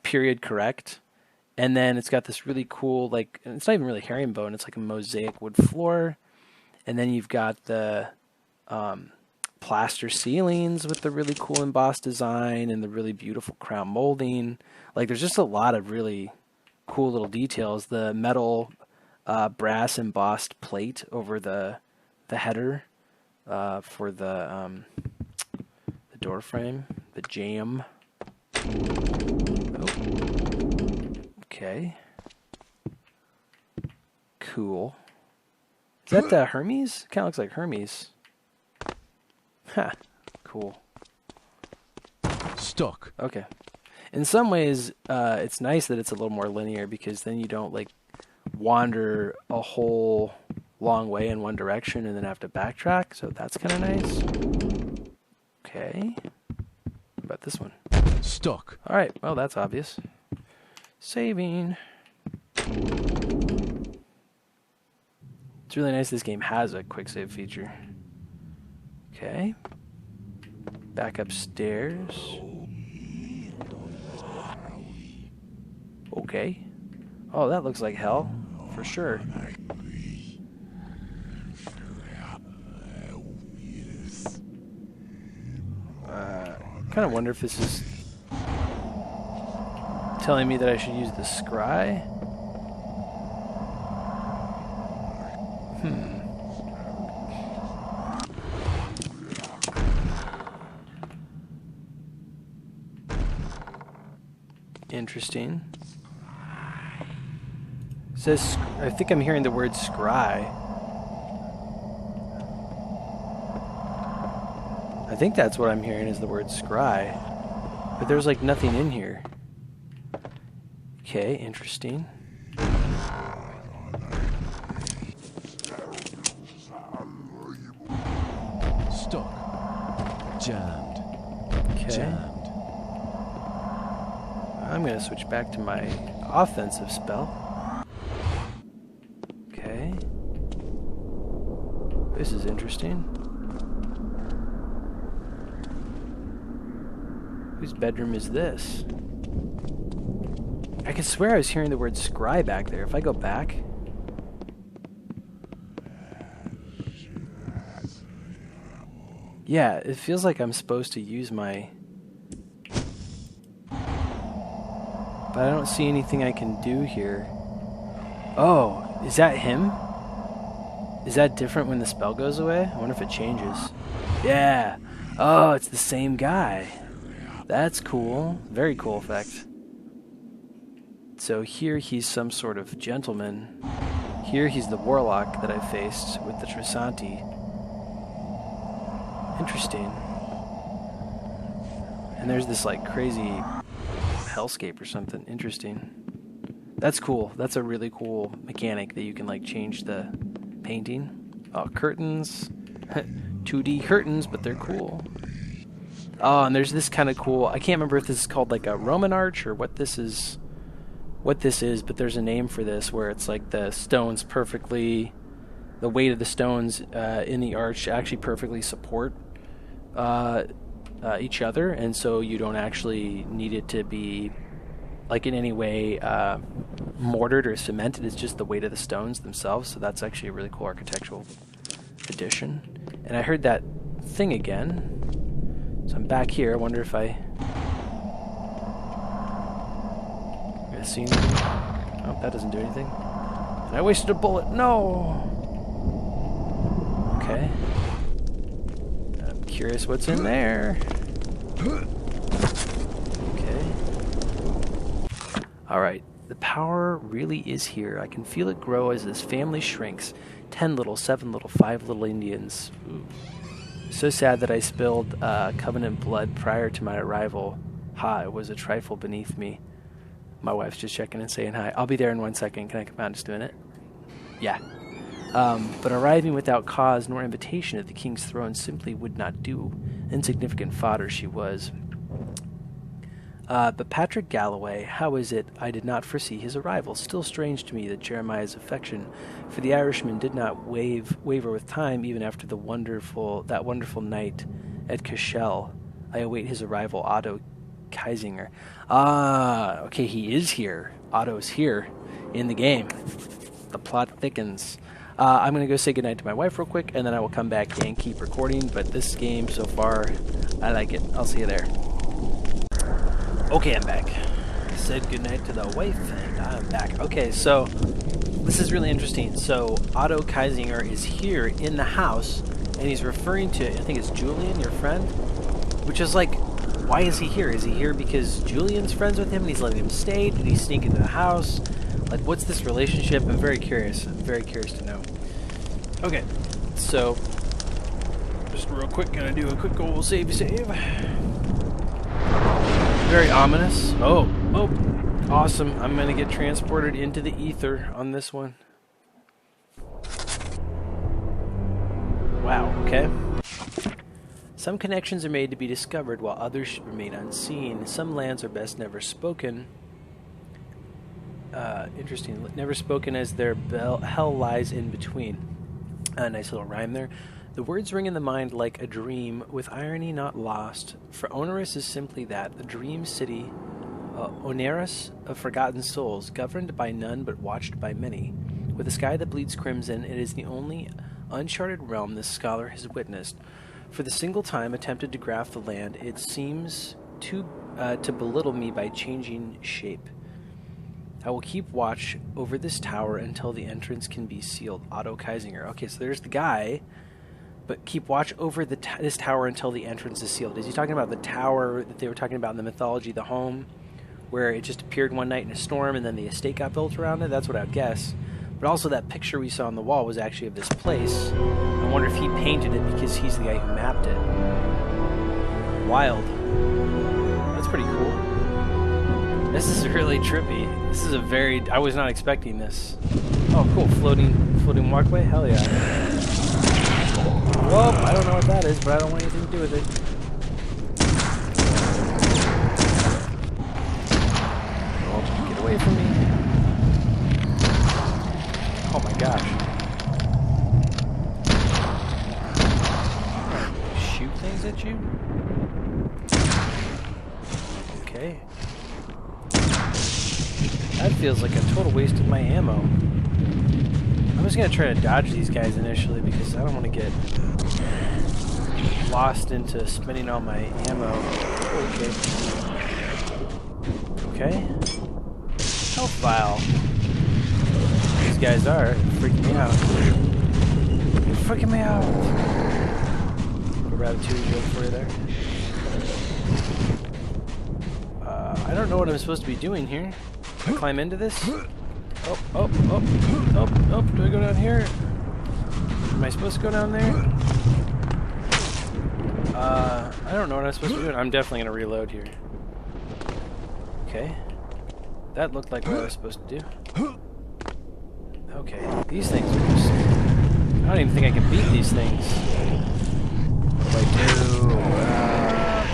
period correct. And then it's got this really cool, like, it's not even really herringbone. It's like a mosaic wood floor. And then you've got the plaster ceilings with the really cool embossed design and the really beautiful crown molding. Like there's just a lot of really cool little details. The metal brass embossed plate over the header for the door frame, the jamb. Oh. Okay. Cool. Is that Hermes? Kind of looks like Hermes. Ha, cool. Stuck. Okay. In some ways, it's nice that it's a little more linear because then you don't like wander a whole long way in one direction and then have to backtrack. So that's kind of nice. Okay. What about this one? Stuck. All right. Well, that's obvious. Saving. It's really nice this game has a quick save feature. Okay. Back upstairs. Okay. Oh, that looks like hell. For sure. Kind of wonder if this is telling me that I should use the scry. Interesting. It says, I think I'm hearing the word scry. I think that's what I'm hearing is the word scry. But there's like nothing in here. Okay, interesting. Stuck. Jammed. Okay. Jammed. I'm going to switch back to my offensive spell. Okay. This is interesting. Whose bedroom is this? I could swear I was hearing the word scry back there. If I go back... Yeah, it feels like I'm supposed to use my... But I don't see anything I can do here. Oh, is that him? Is that different when the spell goes away? I wonder if it changes. Yeah. Oh, it's the same guy. That's cool. Very cool effect. So here he's some sort of gentleman. Here he's the warlock that I faced with the Trisanti. Interesting. And there's this like crazy hellscape or something. Interesting. That's cool. That's a really cool mechanic that you can like change the painting. Oh, curtains. 2D curtains, but they're cool. Oh, and there's this kind of cool... I can't remember if this is called like a Roman arch or what this is. what this is, but there's a name for this where it's like the weight of the stones in the arch actually perfectly support each other, and so you don't actually need it to be like in any way mortared or cemented. It's just the weight of the stones themselves. So that's actually a really cool architectural addition. And I heard that thing again, so I'm back here. I wonder if I see anything. Oh, that doesn't do anything. And I wasted a bullet. No. Okay. I'm curious what's in there. Okay. Alright. The power really is here. I can feel it grow as this family shrinks. 10 little, 7 little, 5 little Indians. Ooh. So sad that I spilled Covenant blood prior to my arrival. Ha, it was a trifle beneath me. My wife's just checking and saying hi. I'll be there in 1 second. Can I come out just doing it? Yeah. But arriving without cause nor invitation at the king's throne simply would not do. Insignificant fodder she was. But Patrick Galloway, how is it I did not foresee his arrival? Still strange to me that Jeremiah's affection for the Irishman did not waver with time, even after that wonderful night at Cashel. I await his arrival, Otto Kaisinger. Okay, he is here. Otto's here in the game. The plot thickens. I'm going to go say goodnight to my wife real quick, and then I will come back and keep recording. But this game so far, I like it. I'll see you there. Okay, I'm back. Said goodnight to the wife, and I'm back. Okay, so this is really interesting. So Otto Kaisinger is here in the house, and he's referring to, I think it's Julian, your friend, which is like, why is he here? Is he here because Julian's friends with him and he's letting him stay? Did he sneak into the house? Like, what's this relationship? I'm very curious. I'm very curious to know. Okay, so just real quick, gonna do a quick old save. Very ominous. Oh, awesome. I'm gonna get transported into the ether on this one. Wow, okay. Some connections are made to be discovered, while others should remain unseen. Some lands are best never spoken. Interesting. Never spoken, as their hell lies in between. A nice little rhyme there. The words ring in the mind like a dream, with irony not lost. For onerous is simply that, the dream city, onerous of forgotten souls, governed by none but watched by many. With a sky that bleeds crimson, it is the only uncharted realm this scholar has witnessed. For the single time attempted to graph the land, it seems to belittle me by changing shape. I will keep watch over this tower until the entrance can be sealed. Otto Kaisinger. Okay, so there's the guy, but keep watch over this tower until the entrance is sealed. Is he talking about the tower that they were talking about in the mythology, the home, where it just appeared one night in a storm and then the estate got built around it? That's what I would guess. But also that picture we saw on the wall was actually of this place. I wonder if he painted it because he's the guy who mapped it. Wild. That's pretty cool. This is really trippy. This is I was not expecting this. Oh, cool. Floating walkway? Hell yeah. Well, I don't know what that is, but I don't want anything to do with it. Oh, get away from me. Oh my gosh. Shoot things at you? Okay. That feels like a total waste of my ammo. I'm just gonna try to dodge these guys initially because I don't want to get lost into spending all my ammo. Okay. Okay. Health vial. These guys are freaking me out. They're freaking me out. A Ratatouille joke for you there. I don't know what I'm supposed to be doing here. Can I climb into this? Oh. Do I go down here? Am I supposed to go down there? I don't know what I'm supposed to be doing. I'm definitely going to reload here. Okay. That looked like what I was supposed to do. Okay. These things are just... I don't even think I can beat these things. What do I do?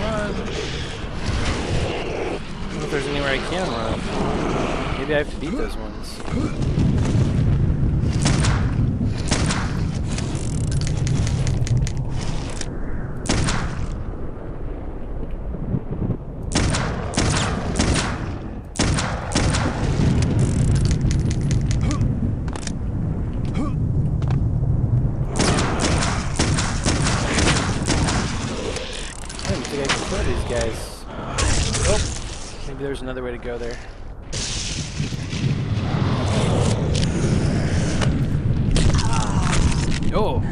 Run! there's anywhere I can run. Maybe I have to beat those ones. I don't think I can kill these guys. Oh, maybe there's another way to go there. Oh!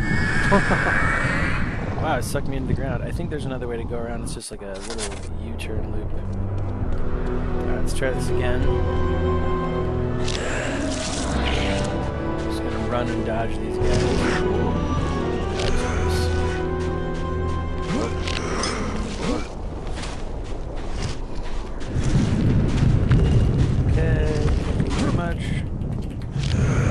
Wow, it sucked me into the ground. I think there's another way to go around. It's just like a little U-turn loop. Alright, let's try this again. Just gonna run and dodge these guys. Okay, thank you very much.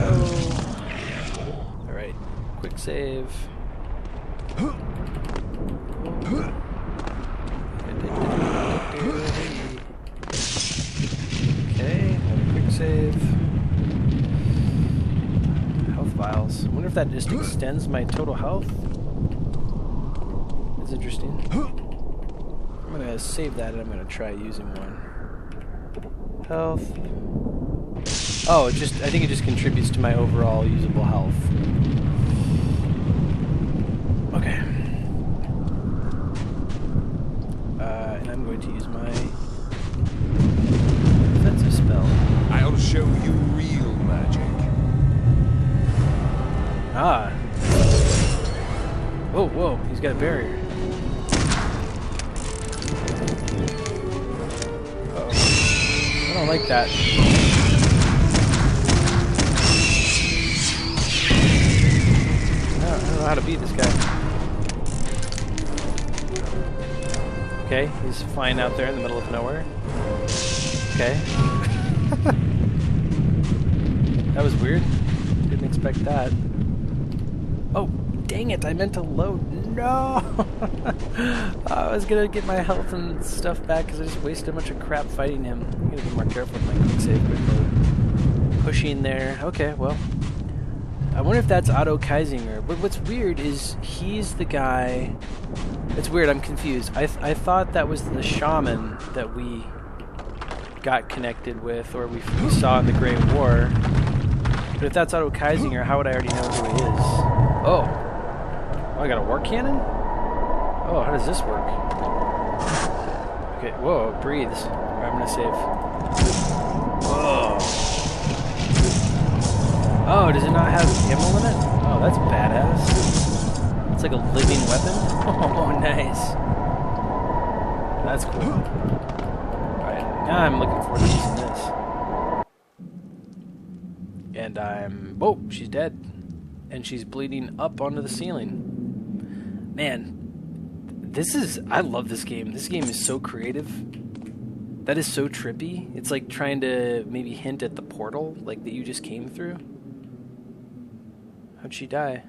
Oh. Alright, quick save. Okay, another quick save. Health vials. I wonder if that just extends my total health. That's interesting. I'm gonna save that and I'm gonna try using one. Health. Oh, I think it just contributes to my overall usable health. Okay. And I'm going to use my defensive spell. I'll show you real magic. Ah. Whoa, whoa, he's got a barrier. Uh-oh. I don't like that. I don't know how to beat this guy. Okay, he's flying out there in the middle of nowhere. Okay. That was weird. Didn't expect that. Oh, dang it, I meant to load. No! I was gonna get my health and stuff back because I just wasted a bunch of crap fighting him. I'm gonna be more careful with my quick save, quick load. Pushing there. Okay, well. I wonder if that's Otto Kaisinger. But what's weird is he's the guy... It's weird, I'm confused. I thought that was the shaman that we got connected with, or we saw in the Great War. But if that's Otto Kaisinger, how would I already know who he is? Oh. Oh, I got a war cannon? Oh, how does this work? Okay, whoa, it breathes. Alright, I'm gonna save. Whoa. Oh, does it not have ammo in it? Oh, that's badass. It's like a living weapon? Oh, nice. That's cool. Alright, now I'm looking forward to using this. And whoa, she's dead. And she's bleeding up onto the ceiling. Man, I love this game. This game is so creative. That is so trippy. It's like trying to maybe hint at the portal, like that you just came through. How'd she die?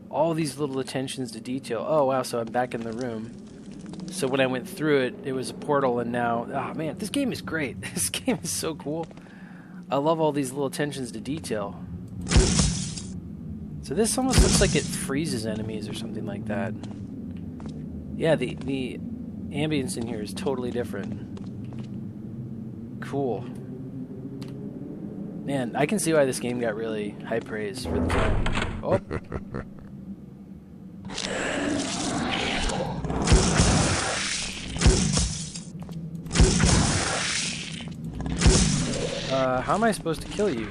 All these little attentions to detail. Oh, wow, so I'm back in the room. So when I went through it, it was a portal, and now... Oh, man, this game is great. This game is so cool. I love all these little attentions to detail. So this almost looks like it freezes enemies or something like that. Yeah, the ambience in here is totally different. Cool. Man, I can see why this game got really high praise for the time. Oh. How am I supposed to kill you?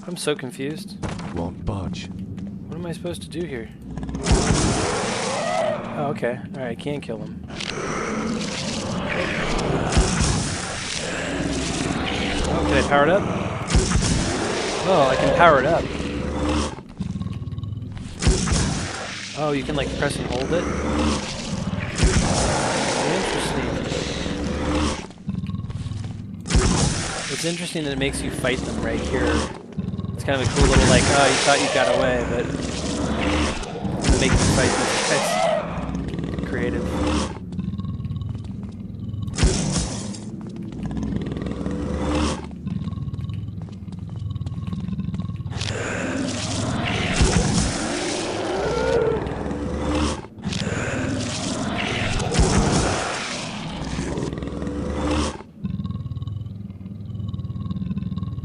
I'm so confused. Won't budge. What am I supposed to do here? Oh, okay. Alright, I can kill him. Oh, can I power it up? Oh, I can power it up. Oh, you can like press and hold it? Interesting. It's interesting that it makes you fight them right here. It's kind of a cool little like, oh, you thought you got away, but... make me fight these guys. Creative.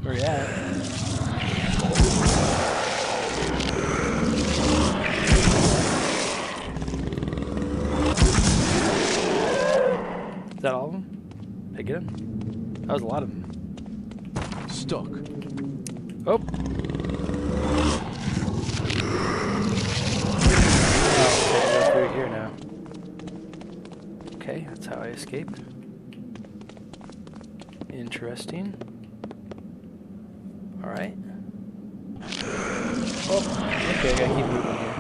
Where you at? Is that all of them? Did I get them? That was a lot of them. Stuck. Oh! Oh, okay, I go through here now. Okay, that's how I escape. Interesting. Alright. Oh, okay, I gotta keep moving here.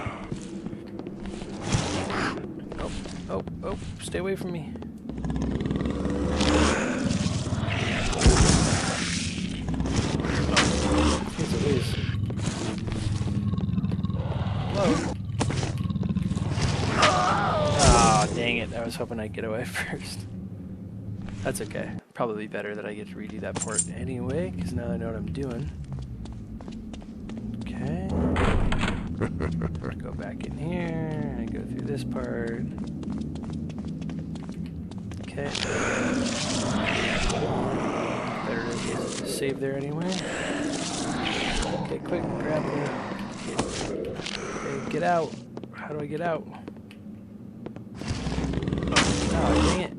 Oh, oh, oh, stay away from me. Jeez Louise. Hello? Oh, dang it. I was hoping I'd get away first. That's okay. Probably better that I get to redo that port anyway, because now I know what I'm doing. Okay. Go back in here and go through this part. Okay. Better to save there anyway. Okay, quick, grab the... Okay, get out. How do I get out? Oh, dang it.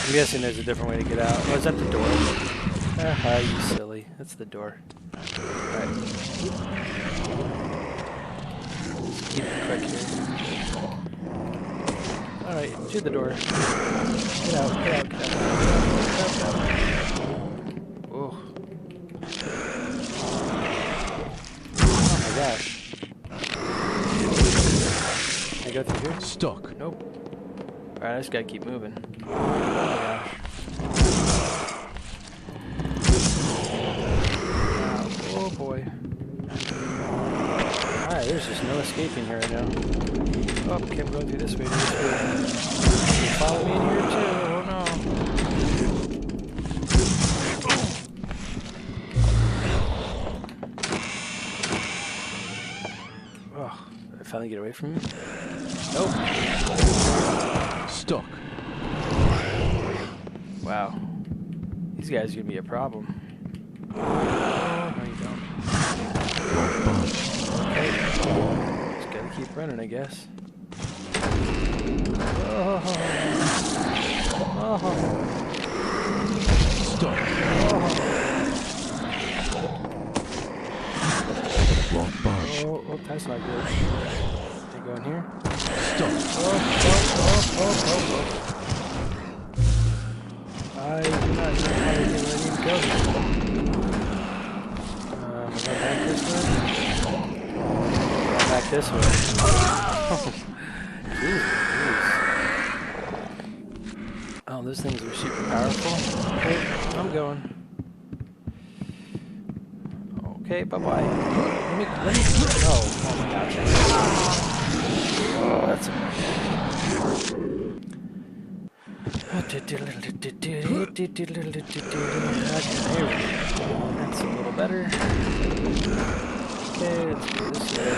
I'm guessing there's a different way to get out. Oh, is that the door? Ah, you silly. That's the door. Alright. Keep it quick here. Alright, to the door. Get out, get out, get out. Get out. Oh. Oh my gosh. Can I go through here? Stuck. Nope. Alright, I just gotta keep moving. Oh my gosh. Oh boy. Alright, there's just no escaping here right now. Oh, okay, I'm going through this way. This way. You follow me in here too. Oh no. Oh, did I finally get away from him? Nope. Stuck. Wow. These guys are gonna be a problem. Oh, no you don't. Okay. Just gotta keep running, I guess. Oh. Oh. Stuck. Won't budge. Oh, that's not good. Can I go in here? Stuck. I do not know how to get where I need to go. Am I going back this way? Back this way. Jeez. Oh, those things are super powerful. Okay, I'm going. Okay, bye-bye. Let me... Oh my gosh. Oh, that's... Okay, there we go. That's a little better. Okay, let's go this way.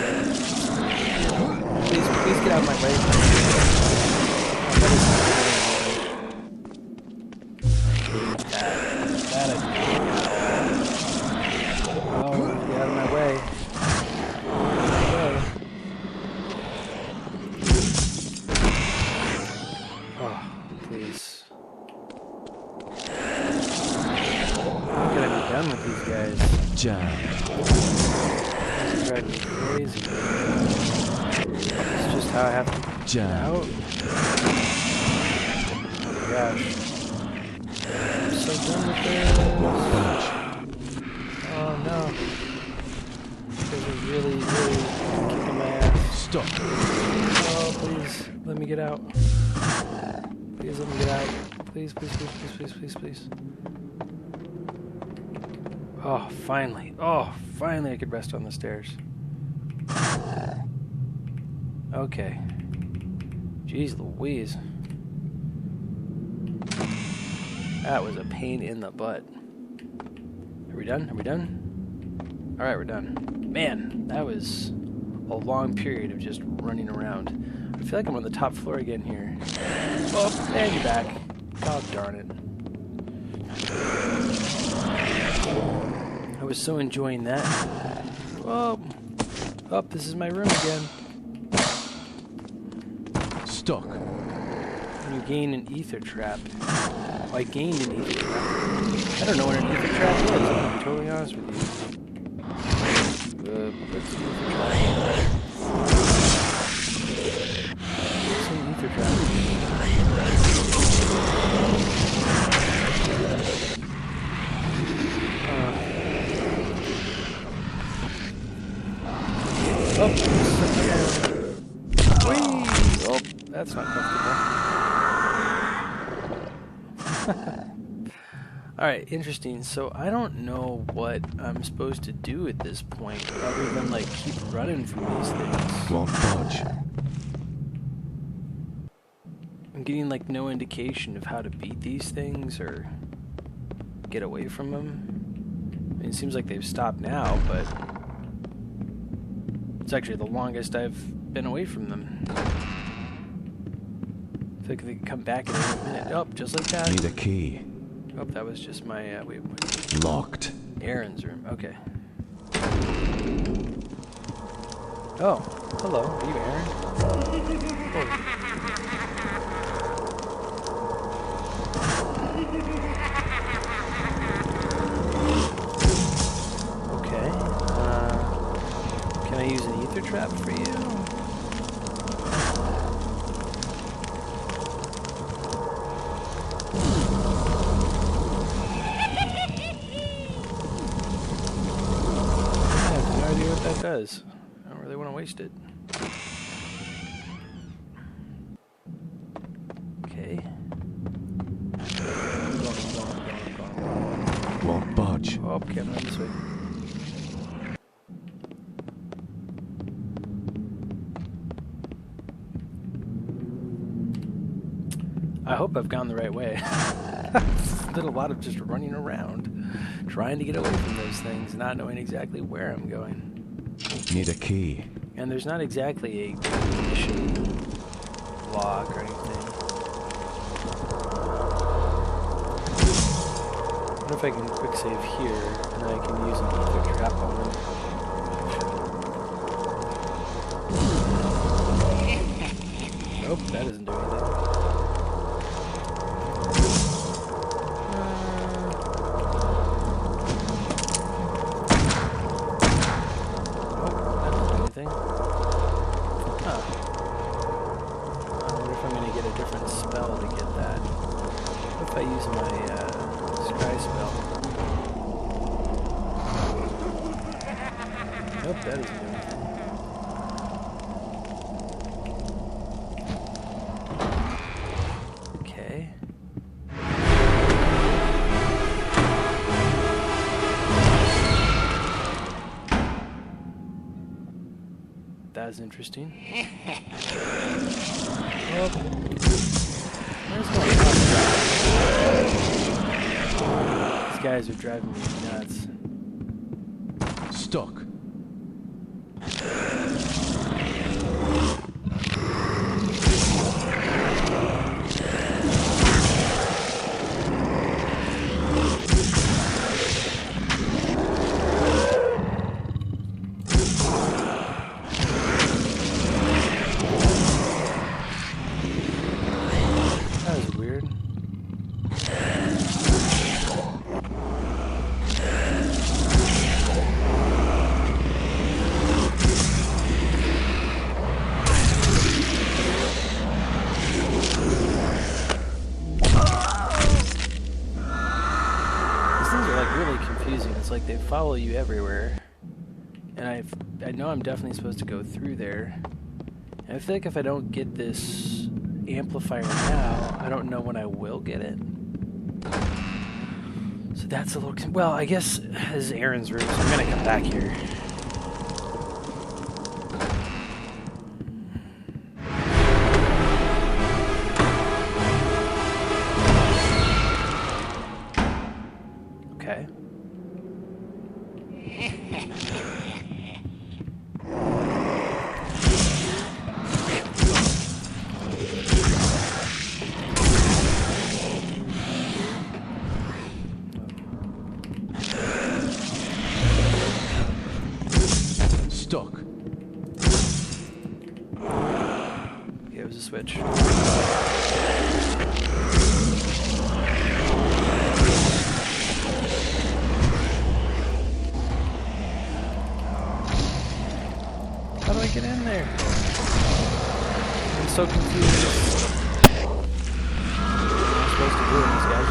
Please get out of my way. Oh, that is not that I do. Oh, get out of my way. Oh, please. How can I be done with these guys? Jam. It's driving me crazy. It's just how I have to get Jam. out. Oh my gosh. I'm so done with this. Won't budge. Oh no. This is really, really kicking my ass. Stuck. Oh, please, let me get out. Please let me get out. Please, please, please, please, please, please, please. Oh, finally. Oh, finally I could rest on the stairs. Okay. Jeez Louise. That was a pain in the butt. Are we done? Are we done? Alright, we're done. Man, that was a long period of just running around. I feel like I'm on the top floor again here. Oh, and you're back. God darn it. I was so enjoying that. Oh, this is my room again. Stuck. You gain an ether trap. Oh, I gained an ether trap. I don't know what an ether trap is, I'm gonna be totally honest with you. What's an ether trap? What's an ether trap? Oh, that's not comfortable. Alright, interesting. So I don't know what I'm supposed to do at this point, other than like keep running from these things. Won't budge. I'm getting like no indication of how to beat these things or get away from them. I mean, it seems like they've stopped now, but it's actually the longest I've been away from them. I feel like they can come back in any minute. Oh, just like that. Need a key. Oh, that was just my, wait. Locked. Aaron's room, okay. Oh, hello, are you Aaron? Oh. Okay, can I use an ether trap for you? That does. I don't really want to waste it. Okay. Won't budge. Oh, okay, I'm this way. I hope I've gone the right way. It's been a lot of just running around, trying to get away from those things, not knowing exactly where I'm going. Need a key. And there's not exactly a mission log or anything. What if I can quick save here, and then I can use an ether trap on them? Nope, that doesn't do anything. If I use my scry spell. Nope, that doesn't do anything. Okay. That's interesting. Oh. These guys are driving me nuts. Stuck. definitely confusing. It's like they follow you everywhere. And I know I'm definitely supposed to go through there. And I feel like if I don't get this amplifier now, I don't know when I will get it. So that's a little... Well, I guess this is Aaron's room, so I'm going to come back here. Okay. Stuck. Yeah, it was a switch. How do I get in there? I'm so confused. What am I supposed to do with these guys?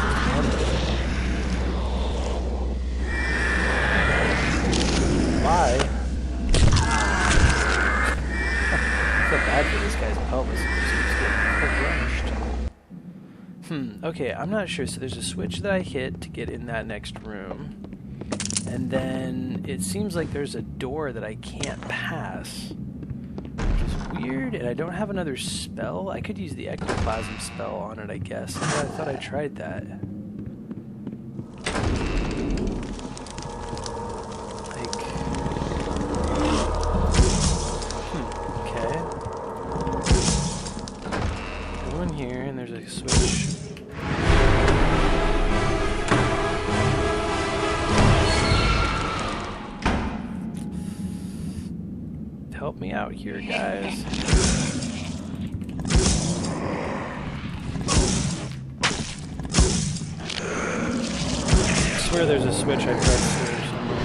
Why? I feel bad for this guy's pelvis. He keeps getting crushed. Okay, I'm not sure. So there's a switch that I hit to get in that next room. And then it seems like there's a door that I can't pass, which is weird, and I don't have another spell. I could use the ectoplasm spell on it, I guess. I thought I tried that. Okay. Go in here, and there's a switch. Help me out here, guys. I swear there's a switch I pressed here somewhere.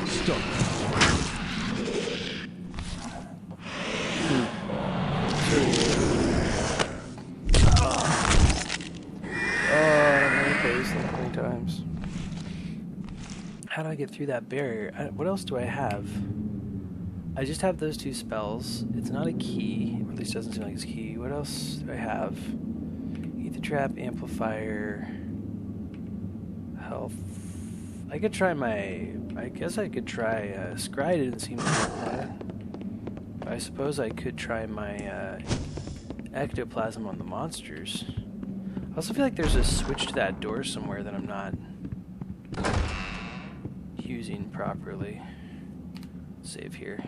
Stuck. Times. How do I get through that barrier? What else do I have? I just have those two spells. It's not a key, or at least doesn't seem like it's a key. What else do I have? Ether trap, amplifier, health. I could try my... I guess I could try... Scry didn't seem to work on it. I suppose I could try my ectoplasm on the monsters. I also feel like there's a switch to that door somewhere that I'm not using properly. Save here.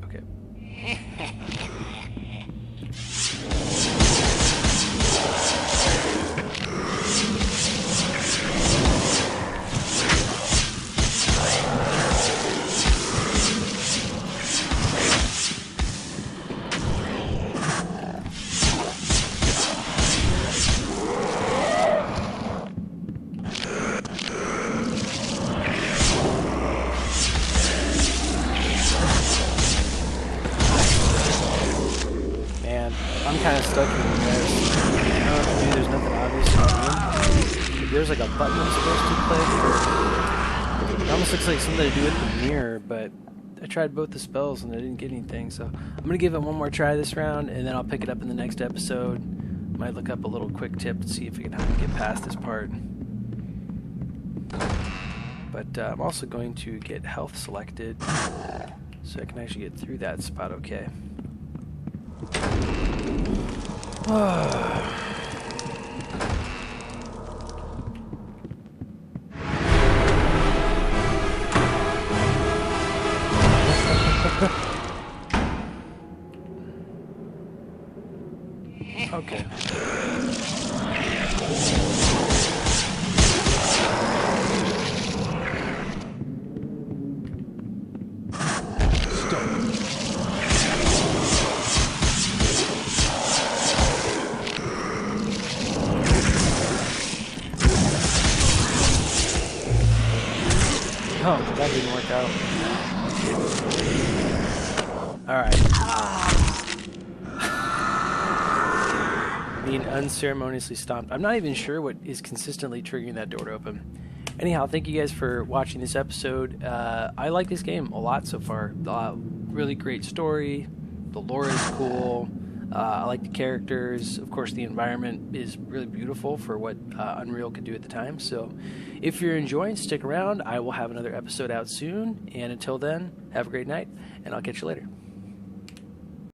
Okay. I'm kind of stuck here, guys. I don't know what to do. There's nothing obvious in the room. There's like a button I'm supposed to play. It almost looks like something to do with the mirror, but I tried both the spells and I didn't get anything. So I'm going to give it one more try this round, and then I'll pick it up in the next episode. Might look up a little quick tip to see if we can help me get past this part. But I'm also going to get health selected so I can actually get through that spot okay. Okay. didn't work out. Alright. Being unceremoniously stomped. I'm not even sure what is consistently triggering that door to open. Anyhow, thank you guys for watching this episode. I like this game a lot so far. Really great story. The lore is cool. I like the characters. Of course, the environment is really beautiful for what Unreal could do at the time. So if you're enjoying, stick around. I will have another episode out soon. And until then, have a great night, and I'll catch you later.